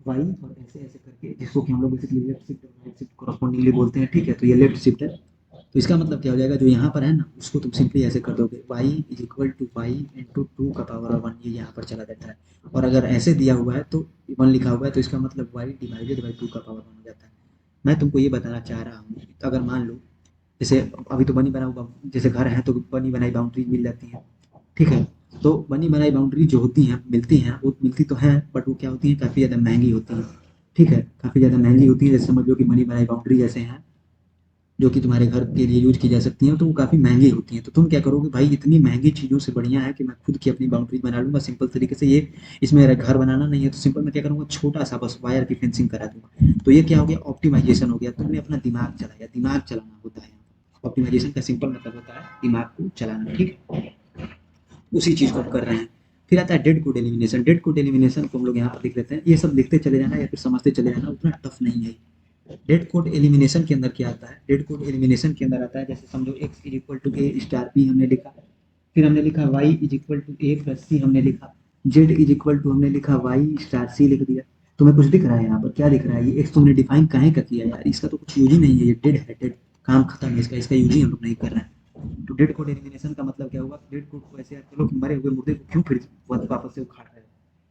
y, और ऐसे ऐसे करके, जिसको कि हम लोग बेसिकली लेफ्ट शिफ्ट और राइट शिफ्ट कॉरस्पॉन्डिंगली बोलते हैं। ठीक है, तो ये लेफ्ट शिफ्ट है। तो इसका मतलब क्या हो जाएगा, जो यहाँ पर है ना उसको तुम सिंपली ऐसे कर दोगे, y is equal to y into two का पावर वन, ये यहाँ पर चला जाता है। और अगर ऐसे दिया हुआ है तो वन लिखा हुआ है, तो इसका मतलब वाई डिवाइडेड बाई टू का पावर वन हो जाता है। मैं तुमको ये बताना चाह रहा हूँ, तो अगर मान लो जैसे अभी तो बनी बना हुआ जैसे घर है, तो बनी बनाई बाउंड्री मिल जाती है। ठीक है, तो बनी बनाई बाउंड्री जो होती हैं मिलती हैं, वो मिलती तो हैं, बट वो क्या होती हैं, काफ़ी ज़्यादा महंगी होती हैं। ठीक है, काफ़ी ज़्यादा महंगी होती है, जैसे समझ लो कि बनी बनाई बाउंड्री जैसे हैं, जो कि तुम्हारे घर के लिए यूज की जा सकती हैं, तो वो काफ़ी महंगी होती हैं। तो तुम क्या करोगे भाई, इतनी महंगी चीज़ों से बढ़िया है कि मैं खुद की अपनी बाउंड्री बना लूंगा सिंपल तरीके से। ये इसमें मेरा घर बनाना नहीं है, तो सिंपल मैं क्या करूँगा, छोटा सा बस वायर की फेंसिंग करा दूंगा। तो ये क्या हो गया, ऑप्टिमाइजेशन हो गया, तुमने अपना दिमाग चलाया, दिमाग चलाना होता है। ऑप्टिमाइजेशन का सिंपल मतलब होता है दिमाग को चलाना। ठीक है, उसी चीज़ को हम कर रहे हैं। फिर आता है dead code elimination. Dead code elimination को हम लोग यहाँ पर लिख लेते हैं, ये सब लिखते चले जाना या फिर समझते चले जाना, उतना टफ नहीं है। डेड कोड एलिमिनेशन के अंदर क्या आता है, डेड कोड एलिमिनेशन के अंदर आता है, जैसे समझो x is equal to A star b हमने लिखा, फिर हमने लिखा y is equal to a plus c हमने लिखा, जेड इज इक्वल टू हमने लिखा वाई स्टार सी लिख दिया। तुम्हें कुछ दिख रहा है यहाँ पर, क्या दिख रहा है, ये एक्स तुमने डिफाइन काहे का किया यार, इसका तो कुछ यूज ही नहीं है, ये डेड है, डेड, काम खत्म है इसका, इसका यूज ही हम लोग नहीं कर रहे हैं। तो डेड कोड एलिमिनेशन का मतलब क्या हुआ, डेड कोड को ऐसे याद करो कि मरे हुए मुर्दे को क्यों फिर वापस से उखाड़ रहे हो,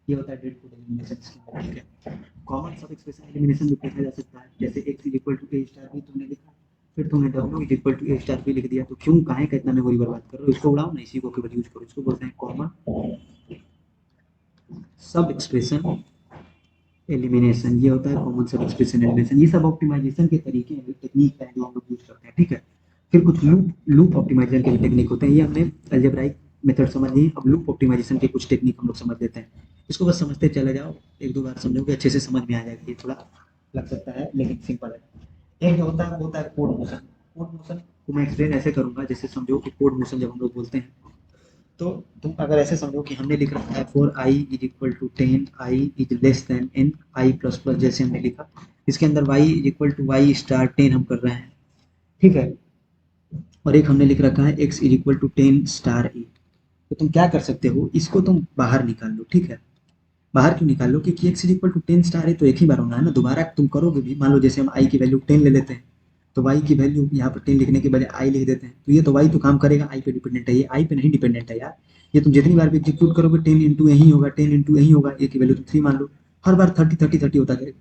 ये होता है डेड कोड एलिमिनेशन। ठीक है, कॉमन सब एक्सप्रेशन एलिमिनेशन भी पूछा जा सकता है, जैसे x is equal to A star B तुमने लिखा, फिर तुमने W is equal to A star B लिख दिया, तो क्यों काहे का इतना मेमोरी बर्बाद कर रहे हो, इसको उड़ाओ ना, इसी को केवल यूज करो, इसको बोलते हैं कॉमन सब एक्सप्रेशन एलिमिनेशन। ये होता है कॉमन सब एक्सप्रेशन एलिमिनेशन। ये सब ऑप्टिमाइजेशन के तरीके हैं, टेक्निक है जो हम लोग यूज करते हैं। ठीक है, फिर कुछ लूप लूप ऑप्टिमाइजेशन के भी टेक्निक होते हैं, ये हमने अलजेब्राइक मेथड समझ ली। अब लूप ऑप्टिमाइजेशन के कुछ टेक्निक हम लोग समझ लेते हैं, इसको बस समझते चले जाओ, एक दो बार समझोगे अच्छे से समझ में आ जाएगा, ये थोड़ा लग सकता है लेकिन सिंपल है। एक जो होता है वो होता है कोड मोशन। कोड मोशन को मैं एक्सप्लेन ऐसे करूंगा, जैसे समझो कि कोड मोशन जब हम लोग बोलते हैं, तो तुम अगर ऐसे समझो कि हमने लिख रखा है for i is equal to 10 i is less than n i plus plus, जैसे हमने लिखा, इसके अंदर y is equal to y star 10 हम कर रहे हैं। ठीक है, और एक हमने लिख रखा है x is equal to 10 star a. तो तुम क्या कर सकते हो, इसको तुम बाहर निकाल लो। ठीक है, बाहर क्यों निकाल लो, क्योंकि x is equal to 10 star है, तो एक ही बार होना है ना, दोबारा तुम करोगे भी, मान लो जैसे हम आई की वैल्यू 10 ले लेते हैं, तो वाई की वैल्यू यहाँ पर 10 लिखने के बजाय आई लिख देते हैं, तो ये तो वाई तो काम करेगा, आई पे डिपेंडेंट है, ये आई पे नहीं डिपेंडेंट है यार। ये तुम जितनी बार भी एग्जीक्यूट करोगे 10 इंटू यही होगा, 10 इंटू यही होगा, ए की वैल्यू तुम 3 मान लो, हर बार 30 होता जाएगा।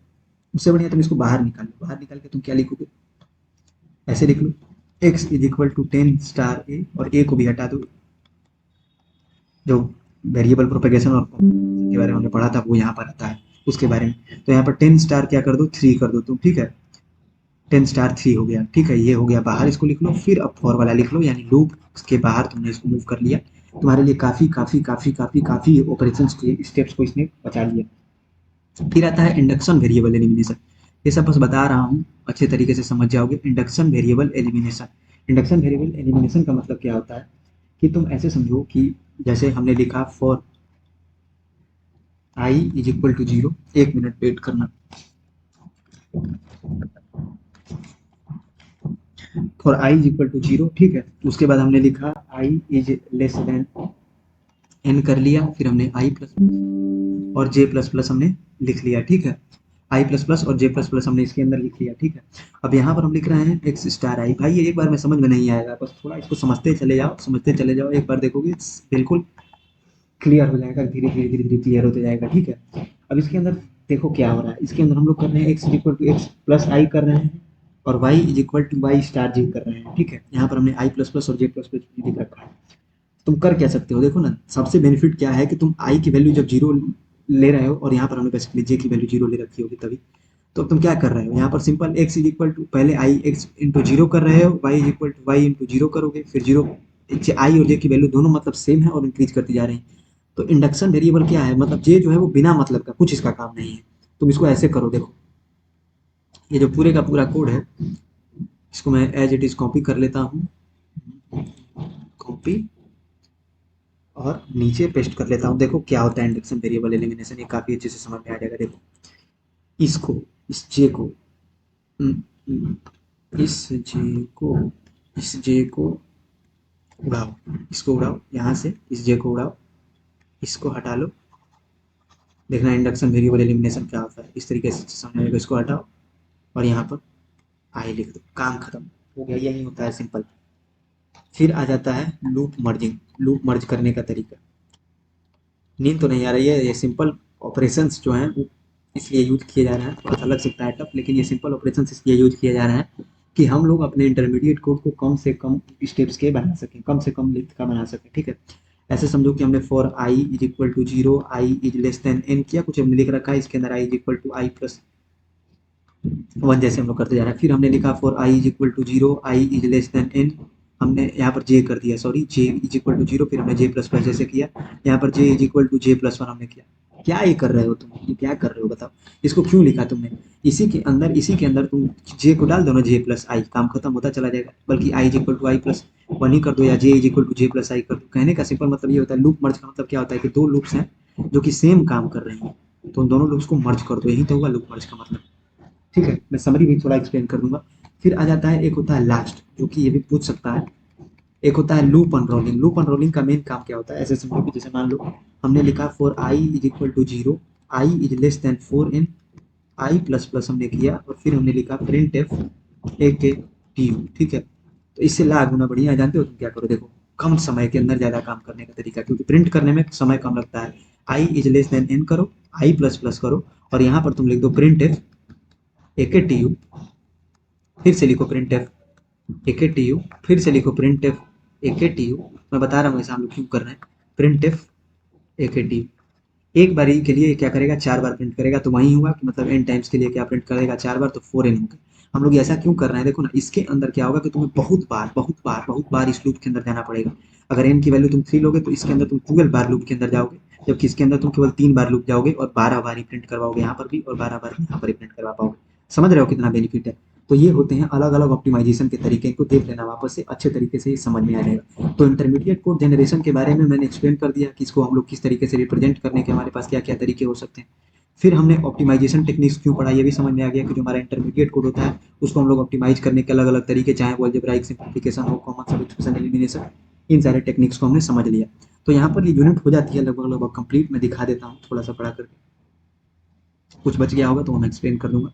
उससे बढ़िया तुम इसको बाहर निकाल लो, बाहर निकाल के तुम क्या लिखोगे, ऐसे लिख लो, x is equal to 10 star a, और ए को भी हटा दो, जो वेरिएबल प्रोपेगेशन और के बारे में हमने पढ़ा था वो यहाँ पर आता है उसके बारे में। तो यहाँ पर 10 स्टार क्या कर दो, 3 कर दो तुम, ठीक है। 10 स्टार 3 हो गया, ठीक है, ये हो गया बाहर, इसको लिख लो। फिर अब फॉर वाला लिख लो, यानी लूप के बाहर तुमने इसको मूव कर लिया। तुम्हारे लिए काफ़ी काफ़ी काफ़ी काफ़ी काफ़ी ऑपरेशंस के स्टेप्स को इसने बचा लिया। फिर आता है इंडक्शन वेरिएबल एलिमिनेशन। ये सब बस बता रहा हूँ, अच्छे तरीके से समझ जाओगे। Induction variable elimination, induction variable elimination का मतलब क्या होता है कि तुम ऐसे समझो कि जैसे हमने लिखा for i is equal to 0, 1 minute wait करना। For i is equal to 0, ठीक है। उसके बाद हमने लिखा i is less than n कर लिया, फिर हमने आई प्लस और जे प्लस प्लस हमने लिख लिया, ठीक है। आई प्लस प्लस और जे प्लस प्लस हमने इसके अंदर लिख लिया, ठीक है। अब यहाँ पर हम लिख रहे हैं एक्स स्टार आई। भाई ये एक बार में समझ में नहीं आएगा, बस थोड़ा इसको समझते चले जाओ, समझते चले जाओ, एक बार देखोगे बिल्कुल क्लियर हो जाएगा, धीरे धीरे धीरे धीरे क्लियर होते जाएगा, ठीक है। अब इसके अंदर देखो क्या हो रहा है, इसके अंदर हम लोग कर रहे हैं x equal to x plus i कर रहे हैं, और y is equal to y star j कर रहे हैं, ठीक है। यहाँ पर हमने आई प्लस प्लस और जे प्लस प्लस लिख रखा है। तुम कर क्या सकते हो, देखो ना, सबसे बेनिफिट क्या है कि तुम आई की वैल्यू जब 0 ले रहे हो, और यहाँ पर हमने बेसिकली जे की वैल्यू 0 ले रखी होगी तभी, तो तुम क्या कर रहे हो, यहाँ पर simple x is equal to पहले आई एक्स इंटू 0 कर रहे हो, y is equal to y into 0 करोगे, फिर 0, आई और जे की वैल्यू दोनों मतलब सेम है और इंक्रीज करती जा रही है। तो इंडक्शन वेरिएबल क्या है, मतलब जे जो है वो बिना मतलब का, कुछ इसका काम नहीं है। तुम इसको ऐसे करो, देखो ये जो पूरे का पूरा कोड है, इसको मैं एज इट इज कॉपी कर लेता हूँ, कॉपी, और नीचे पेस्ट कर लेता हूँ। देखो क्या होता है इंडक्शन वेरिएबल एलिमिनेशन, ये काफी अच्छे से समझ में आ जाएगा। देखो इसको, इस जे को, इस जे को, इस जे को उड़ाओ, इसको उड़ाओ, यहाँ से इस जे को उड़ाओ, इसको हटा लो। देखना इंडक्शन वेरिएबल एलिमिनेशन क्या होता है, इस तरीके से समझ आएगा। इसको हटाओ और यहाँ पर आई लिख दो, काम खत्म हो गया। यही होता है सिंपल। फिर आ जाता है लूप मर्जिंग, लूप मर्ज करने का तरीका। नींद तो नहीं आ रही है, ये सिंपल ऑपरेशंस जो हैं वो इसलिए यूज किए जा रहे हैं, थोड़ा सा लग सकता है टफ, लेकिन ये सिंपल ऑपरेशंस इसलिए यूज किए जा रहे हैं कि हम लोग अपने इंटरमीडिएट कोड को कम से कम स्टेप्स के बना सकें, कम से कम लेंथ का बना सकें, ठीक है। ऐसे समझो कि हमने for i is equal to 0, i is less than n किया, कुछ हमने लिख रखा है इसके अंदर, i is equal to i plus 1 जैसे हम लोग करते जा रहे हैं। फिर हमने लिखा for i is equal to 0, i is less than n, हमने यहाँ पर जे कर दिया, sorry, j is equal to 0, फिर हमने जे प्लस प्लस जैसे किया, यहाँ पर j is equal to j plus 1 हमने किया। क्या ये कर रहे हो तुम, ये क्या कर रहे हो बताओ, इसको क्यों लिखा तुमने। इसी के अंदर तुम जे को डाल दो ना, जे प्लस आई, काम खत्म होता चला जाएगा। बल्कि i is equal to i plus 1 ही कर दो, या j is equal to j plus i कर दो। कहने का सिंपल मतलब ये होता है, लूप मर्ज का मतलब क्या होता है कि दो लूप्स हैं जो कि सेम काम कर रहे हैं, तो उन दोनों लूप्स को मर्ज कर दो, यही तो हुआ लूप मर्ज का मतलब, ठीक है। मैं समरी भी थोड़ा एक्सप्लेन कर दूंगा। फिर आ जाता है, एक होता है लास्ट, जो कि ये भी पूछ सकता है, एक होता है लूप अनरोलिंग। लूप अनरोलिंग का मेन काम क्या होता है, ऐसे समझो कि जैसे मान लो हमने लिखा for i is equal to 0, i is less than 4 in, i plus plus हमने किया, और फिर हमने लिखा प्रिंट एफ ए के टी यू, ठीक है। तो इससे लाग होना बढ़िया है, जानते हो तुम क्या करो, देखो कम समय के अंदर ज्यादा काम करने का तरीका, क्योंकि प्रिंट करने में समय कम लगता है। आई इज लेस देन एन करो, आई प्लस प्लस करो, और यहाँ पर तुम लिख दो प्रिंट एफ ए के टी यू, फिर से लिखो प्रिंट एफ ए के टी यू, फिर से लिखो प्रिंट एफ ए के टी यू। मैं बता रहा हूँ ऐसा हम लोग क्यों कर रहे हैं। प्रिंट एफ ए के टी यू एक बार के लिए क्या करेगा, 4 बार प्रिंट करेगा, तो वही हुआ कि मतलब एन टाइम्स के लिए क्या प्रिंट करेगा, 4 बार, तो 4 एन होगा। हम लोग ऐसा क्यों कर रहे हैं, देखो ना, इसके अंदर क्या होगा कि तुम्हें बहुत बार इस लूप के अंदर जाना पड़ेगा। अगर एन की वैल्यू तुम 3 लोगे तो इसके अंदर तुम 12 बार लूप के अंदर जाओगे, जबकि इसके अंदर तुम केवल 3 बार लूप जाओगे और 12 बार ही प्रिंट करवाओगे यहाँ पर भी, और 12 बार यहाँ पर ही प्रिंट करवा पाओगे। समझ रहे हो कितना बेनिफिट है। तो ये होते हैं अलग अलग ऑप्टिमाइजेशन के तरीके, को देख लेना वापस से, अच्छे तरीके से समझ में आ जाएगा। तो इंटरमीडिएट कोड जनरेशन के बारे में मैंने एक्सप्लेन कर दिया कि इसको हम लोग किस तरीके से रिप्रेजेंट करने के हमारे पास क्या क्या तरीके हो सकते हैं। फिर हमने ऑप्टिमाइजेशन टेक्निक्स क्यों पढ़ा, ये भी समझ में आ गया कि जो हमारा इंटरमीडिएट कोड होता है उसको हम लोग ऑप्टिमाइज करने के अलग अलग तरीके, चाहे वो अलजेब्राइक सिंप्लीफिकेशन हो, कॉमन सब एक्सप्रेशन एलिमिनेशन, इन सारे टेक्निक्स को हमने समझ लिया। तो यहाँ पर ये यूनिट हो जाती है लगभग लगभग कंप्लीट। मैं दिखा देता हूँ थोड़ा सा पढ़ा करके, कुछ बच गया होगा तो मैं एक्सप्लेन कर दूंगा।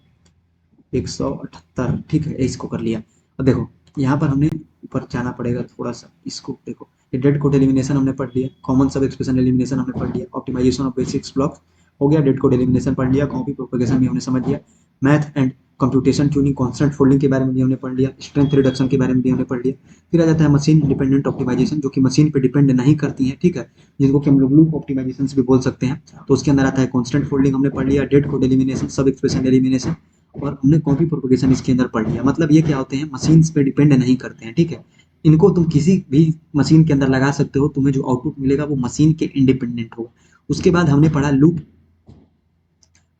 178, ठीक है, इसको कर लिया। अब देखो यहाँ पर हमने ऊपर जाना पड़ेगा थोड़ा सा, इसको देखो, ये डेड कोड एलिमिनेशन हमने पढ़ लिया, कॉमन सब एक्सप्रेशन एलिमिनेशन हमने पढ़ लिया, ऑप्टिमाइजेशन ऑफ बेसिक्स ब्लॉक हो गया, डेड कोड एलिमिनेशन पढ़ लिया, कॉपी प्रोपेगेशन भी हमने समझ लिया, math and computation tuning, constant folding के बारे में भी हमने पढ़ लिया, स्ट्रेंथ रिडक्शन के बारे में भी हमने पढ़ लिया। फिर आ जाता है मशीन डिपेंडेंट ऑप्टिमाइजेशन, जो कि मशीन पे डिपेंड नहीं करती है, ठीक है, जिनको कि हम लोग लूप ऑप्टिमाइजेशन भी बोल सकते हैं। तो उसके अंदर आता है कांस्टेंट फोल्डिंग हमने पढ़ लिया, डेड कोड एलिमिनेशन, सब एक्सप्रेशन एलिमिनेशन, और हमने कॉपी प्रोपगेशन इसके अंदर पढ़ लिया। मतलब ये क्या होते हैं, मशीन्स पे डिपेंड नहीं करते हैं, ठीक है। इनको तुम किसी भी मशीन के अंदर लगा सकते हो, तुम्हें जो आउटपुट मिलेगा वो मशीन के इंडिपेंडेंट होगा। उसके बाद हमने पढ़ा लूप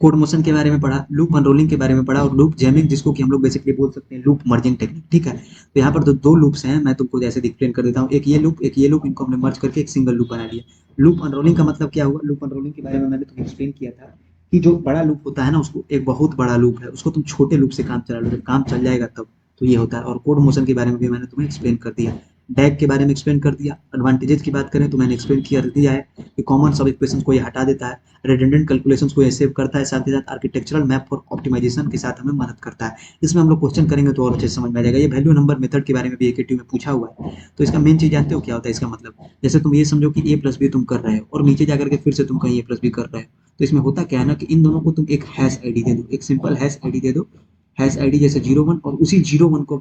कोड मोशन के बारे में पढ़ा, लूप अनरोलिंग के बारे में पढ़ा, और लूप जैमिंग, जिसको कि हम लोग बेसिकली बोल सकते हैं लूप मर्जिंग टेक्निक, ठीक है। तो यहाँ पर दो लूप्स हैं, मैं तुमको जैसे एक्सप्लेन कर देता हूँ, एक ये लूप, एक ये लूप, इनको हमने मर्ज करके एक सिंगल लूप बना लिया। लूप अनरोलिंग का मतलब क्या हुआ, लूप अनरोलिंग के बारे में मैंने तुम्हें एक्सप्लेन किया था कि जो बड़ा लूप होता है ना, उसको एक बहुत बड़ा लूप है, उसको तुम छोटे लूप से काम चला लो, जब काम चल जाएगा तब। तो ये होता है। और कोड मोशन के बारे में भी मैंने तुम्हें एक्सप्लेन कर दिया, डैग के बारे में एक्सप्लेन कर दिया। एडवांटेजेस की बात करें तो मैंने एक्सप्लेन किया दिया है कि कॉमन सब इक्वेशन को ये हटा देता है, रिडंडेंट कैलकुलेशंस को ये सेव करता है, साथ ही साथ आर्किटेक्चरल मैप फॉर ऑप्टिमाइजेशन के साथ हमें मदद करता है। इसमें हम लोग क्वेश्चन करेंगे तो और अच्छे से समझ में आ जाएगा। ये वैल्यू नंबर मेथड के बारे में भी एकेटीव में पूछा हुआ है। तो इसका मेन चीज जानते हो क्या होता है इसका मतलब, जैसे तुम ये समझो कि ए प्लस बी तुम कर रहे हो और नीचे जाकर के फिर से तुम कहीं ए प्लस बी कर रहे हो, तो इसमें होता क्या है ना कि इन दोनों को तुम एक हैश आईडी दे दो, एक सिंपल हैश आईडी दे दो, हैश आईडी जैसे 01, और उसी 01 को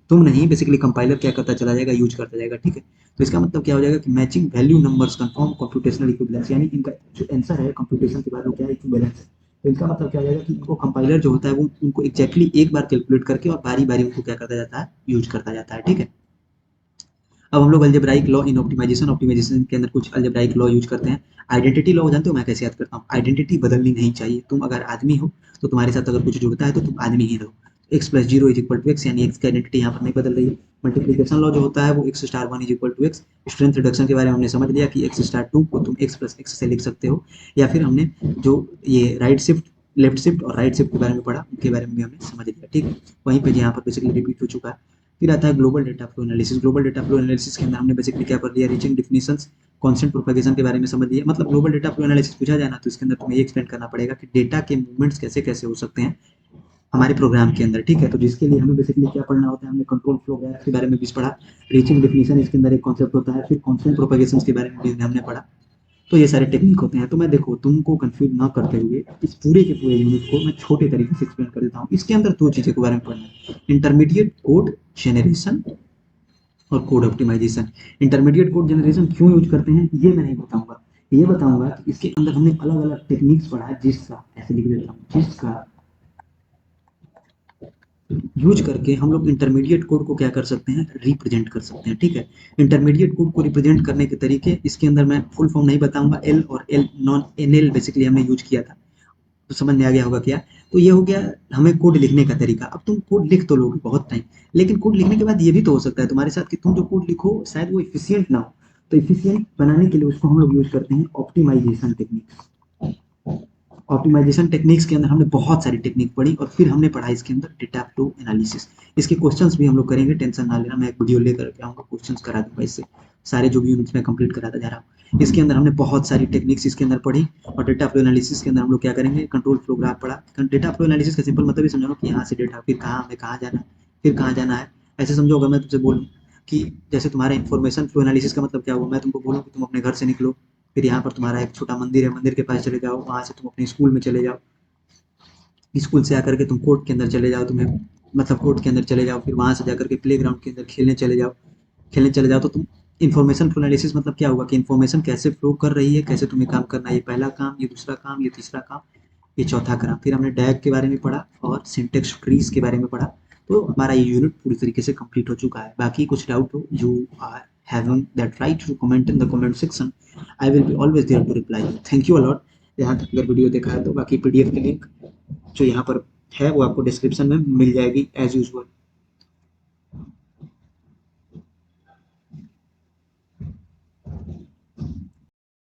तुम नहीं, बेसिकली कंपाइलर क्या करता चला जाएगा, यूज करता जाएगा, ठीक है। तो इसका मतलब क्या हो जाएगा कि matching value numbers confirm computational equivalence, यानी इनका जो आंसर है कंप्यूटेशन के बाद वो क्या है, इक्विवेलेंस है। तो इसका मतलब क्या हो जाएगा कि इनको कंपाइलर जो होता है वो उनको एग्जैक्टली एक बार कैलकुलेट करके और बारी बारी उनको क्या करता जाता है, यूज करता जाता है, ठीक है। अब हम लोग algebraic law in optimization, optimization के अंदर कुछ अलजेब्राइक लॉ यूज करते हैं। आइडेंटिटी लॉ जानते हो मैं कैसे याद करता हूँ, आइडेंटिटी बदलनी नहीं चाहिए। तुम अगर आदमी हो तो तुम्हारे साथ अगर कुछ जुड़ता है तो तुम आदमी ही रहो। X plus zero is equal to x, यानी एक्स की आइडेंटिटी यहाँ पर नहीं बदल रही है। मल्टीप्लीकेशन लॉ जो होता है वो x star one is equal to x. Strength reduction के बारे में हमने समझ लिया कि एक्स स्टार टू को तुम एक्स प्लस एक्स से लिख सकते हो, या फिर हमने जो ये राइट शिफ्ट, लेफ्ट शिफ्ट और राइट शिफ्ट के बारे में पढ़ा, उनके बारे में भी हमने समझ लिया, ठीक है। वहीं पे यहाँ पर बेसिकली रिपीट हो चुका है। फिर आता है global data flow analysis. Global data flow analysis के अंदर हमने बेसिकली क्या कर लिया, रीचिंग डिफिनेशंस, कांस्टेंट प्रोपेगेशन के बारे में समझ लिया। मतलब ग्लोबल डेटा फ्लो एनालिसिस पूछा जाए ना तो इसके अंदर तुम्हें ये एक्सप्लेन करना पड़ेगा कि डेटा के मूवमेंट्स कैसे कैसे हो सकते हैं हमारे प्रोग्राम के अंदर, ठीक है। तो जिसके लिए हमें बेसिकली क्या पढ़ना होता है, हमने कंट्रोल फ्लो ग्राफ के बारे में भी पढ़ा, रीचिंग डिफिनेशन इसके अंदर एक कॉन्सेप्ट होता है, फिर कांस्टेंट प्रोपेगेशन के बारे में भी हमने पढ़ा। तो ये सारे टेक्निक होते हैं। तो मैं देखो तुमको कंफ्यूज ना करते हुए इस पूरे के पूरे यूनिट को मैं छोटे तरीके से एक्सप्लेन कर देता हूँ। इसके अंदर दो चीज़ों के बारे में पढ़ना है, इंटरमीडिएट कोड जनरेशन और code optimization. Intermediate code generation क्यों यूज करते हैं ये मैं नहीं बताऊंगा, ये बताऊंगा कि इसके अंदर हमने अलग अलग टेक्निक्स पढ़ा है, जिसका ऐसे लिख देता हूँ, जिसका यूज करके हम लोग इंटरमीडिएट कोड को क्या कर सकते हैं, रिप्रेजेंट कर सकते हैं, ठीक है। इंटरमीडिएट कोड को रिप्रेजेंट करने के तरीके इसके अंदर मैं फुल फॉर्म नहीं बताऊंगा, एल और L non N L basically हमने यूज किया था, तो समझ में आ गया होगा क्या। तो ये हो गया हमें कोड लिखने का तरीका। अब तुम कोड लिख तो लोगे बहुत टाइम, लेकिन कोड लिखने के बाद ये भी तो हो सकता है तुम्हारे साथ कि तुम जो कोड लिखो शायद वो इफिशियंट ना हो। तो इफिशियंट बनाने के लिए उसको हम लोग यूज करते हैं ऑप्टिमाइजेशन टेक्निक्स। ऑप्टिमाइजेशन टेक्निक्स के अंदर हमने बहुत सारी टेक्निक पढ़ी, और फिर हमने पढ़ा इसके अंदर डेटा फ्लो एनालिसिस। इसके क्वेश्चंस भी हम लोग करेंगे, टेंशन ना लेना, मैं एक वीडियो लेकर के आऊँगा, क्वेश्चंस करा दूंगा इससे, सारे जो भी यूनिट्स में कंप्लीट कराता जा रहा हूँ। इसके अंदर हमने बहुत सारी टेक्निक्स इसके अंदर पढ़ी, और डेटा फ्लो एनालिसिस के अंदर हम लोग क्या करेंगे, कंट्रोल फ्लो ग्राफ पढ़ा। डेटा फ्लो एनालिसिस का सिंपल मतलब ही समझो कि यहाँ से डेटा फिर कहाँ हमें कहाँ जाना है, फिर कहाँ जाना है। ऐसे समझो अगर मैं तुमसे बोलूँ कि जैसे तुम्हारा इन्फॉर्मेशन फ्लो एनालिसिस का मतलब क्या हुआ, मैं तुमको बोलूँ कि तुम अपने घर से निकलो, फिर यहाँ पर तुम्हारा एक छोटा मंदिर है, मंदिर के पास चले जाओ, वहाँ से तुम अपने स्कूल में चले जाओ, स्कूल से आकर के तुम कोर्ट के अंदर चले जाओ, तुम्हें मतलब कोर्ट के अंदर चले जाओ, फिर वहां से जाकर के प्ले ग्राउंड के अंदर खेलने चले जाओ। तो तुम इन्फॉर्मेशन फ्लो एनालिसिस मतलब क्या होगा कि इन्फॉर्मेशन कैसे फ्लो कर रही है, कैसे तुम्हें काम करना है, ये पहला काम, ये दूसरा काम, ये तीसरा काम, ये चौथा काम। फिर हमने डैग के बारे में पढ़ा और सिंटेक्स ट्रीज के बारे में पढ़ा। तो हमारा ये यूनिट पूरी तरीके से कंप्लीट हो चुका है। बाकी कुछ डाउट हो, you are having that right to comment in the comment section. I will be always there to reply you. Thank you a lot. यहाँ तक अगर वीडियो देखा है तो बाकी पीडीएफ की लिंक जो यहाँ पर है वो आपको डिस्क्रिप्शन में मिल जाएगी एज यूजुअल।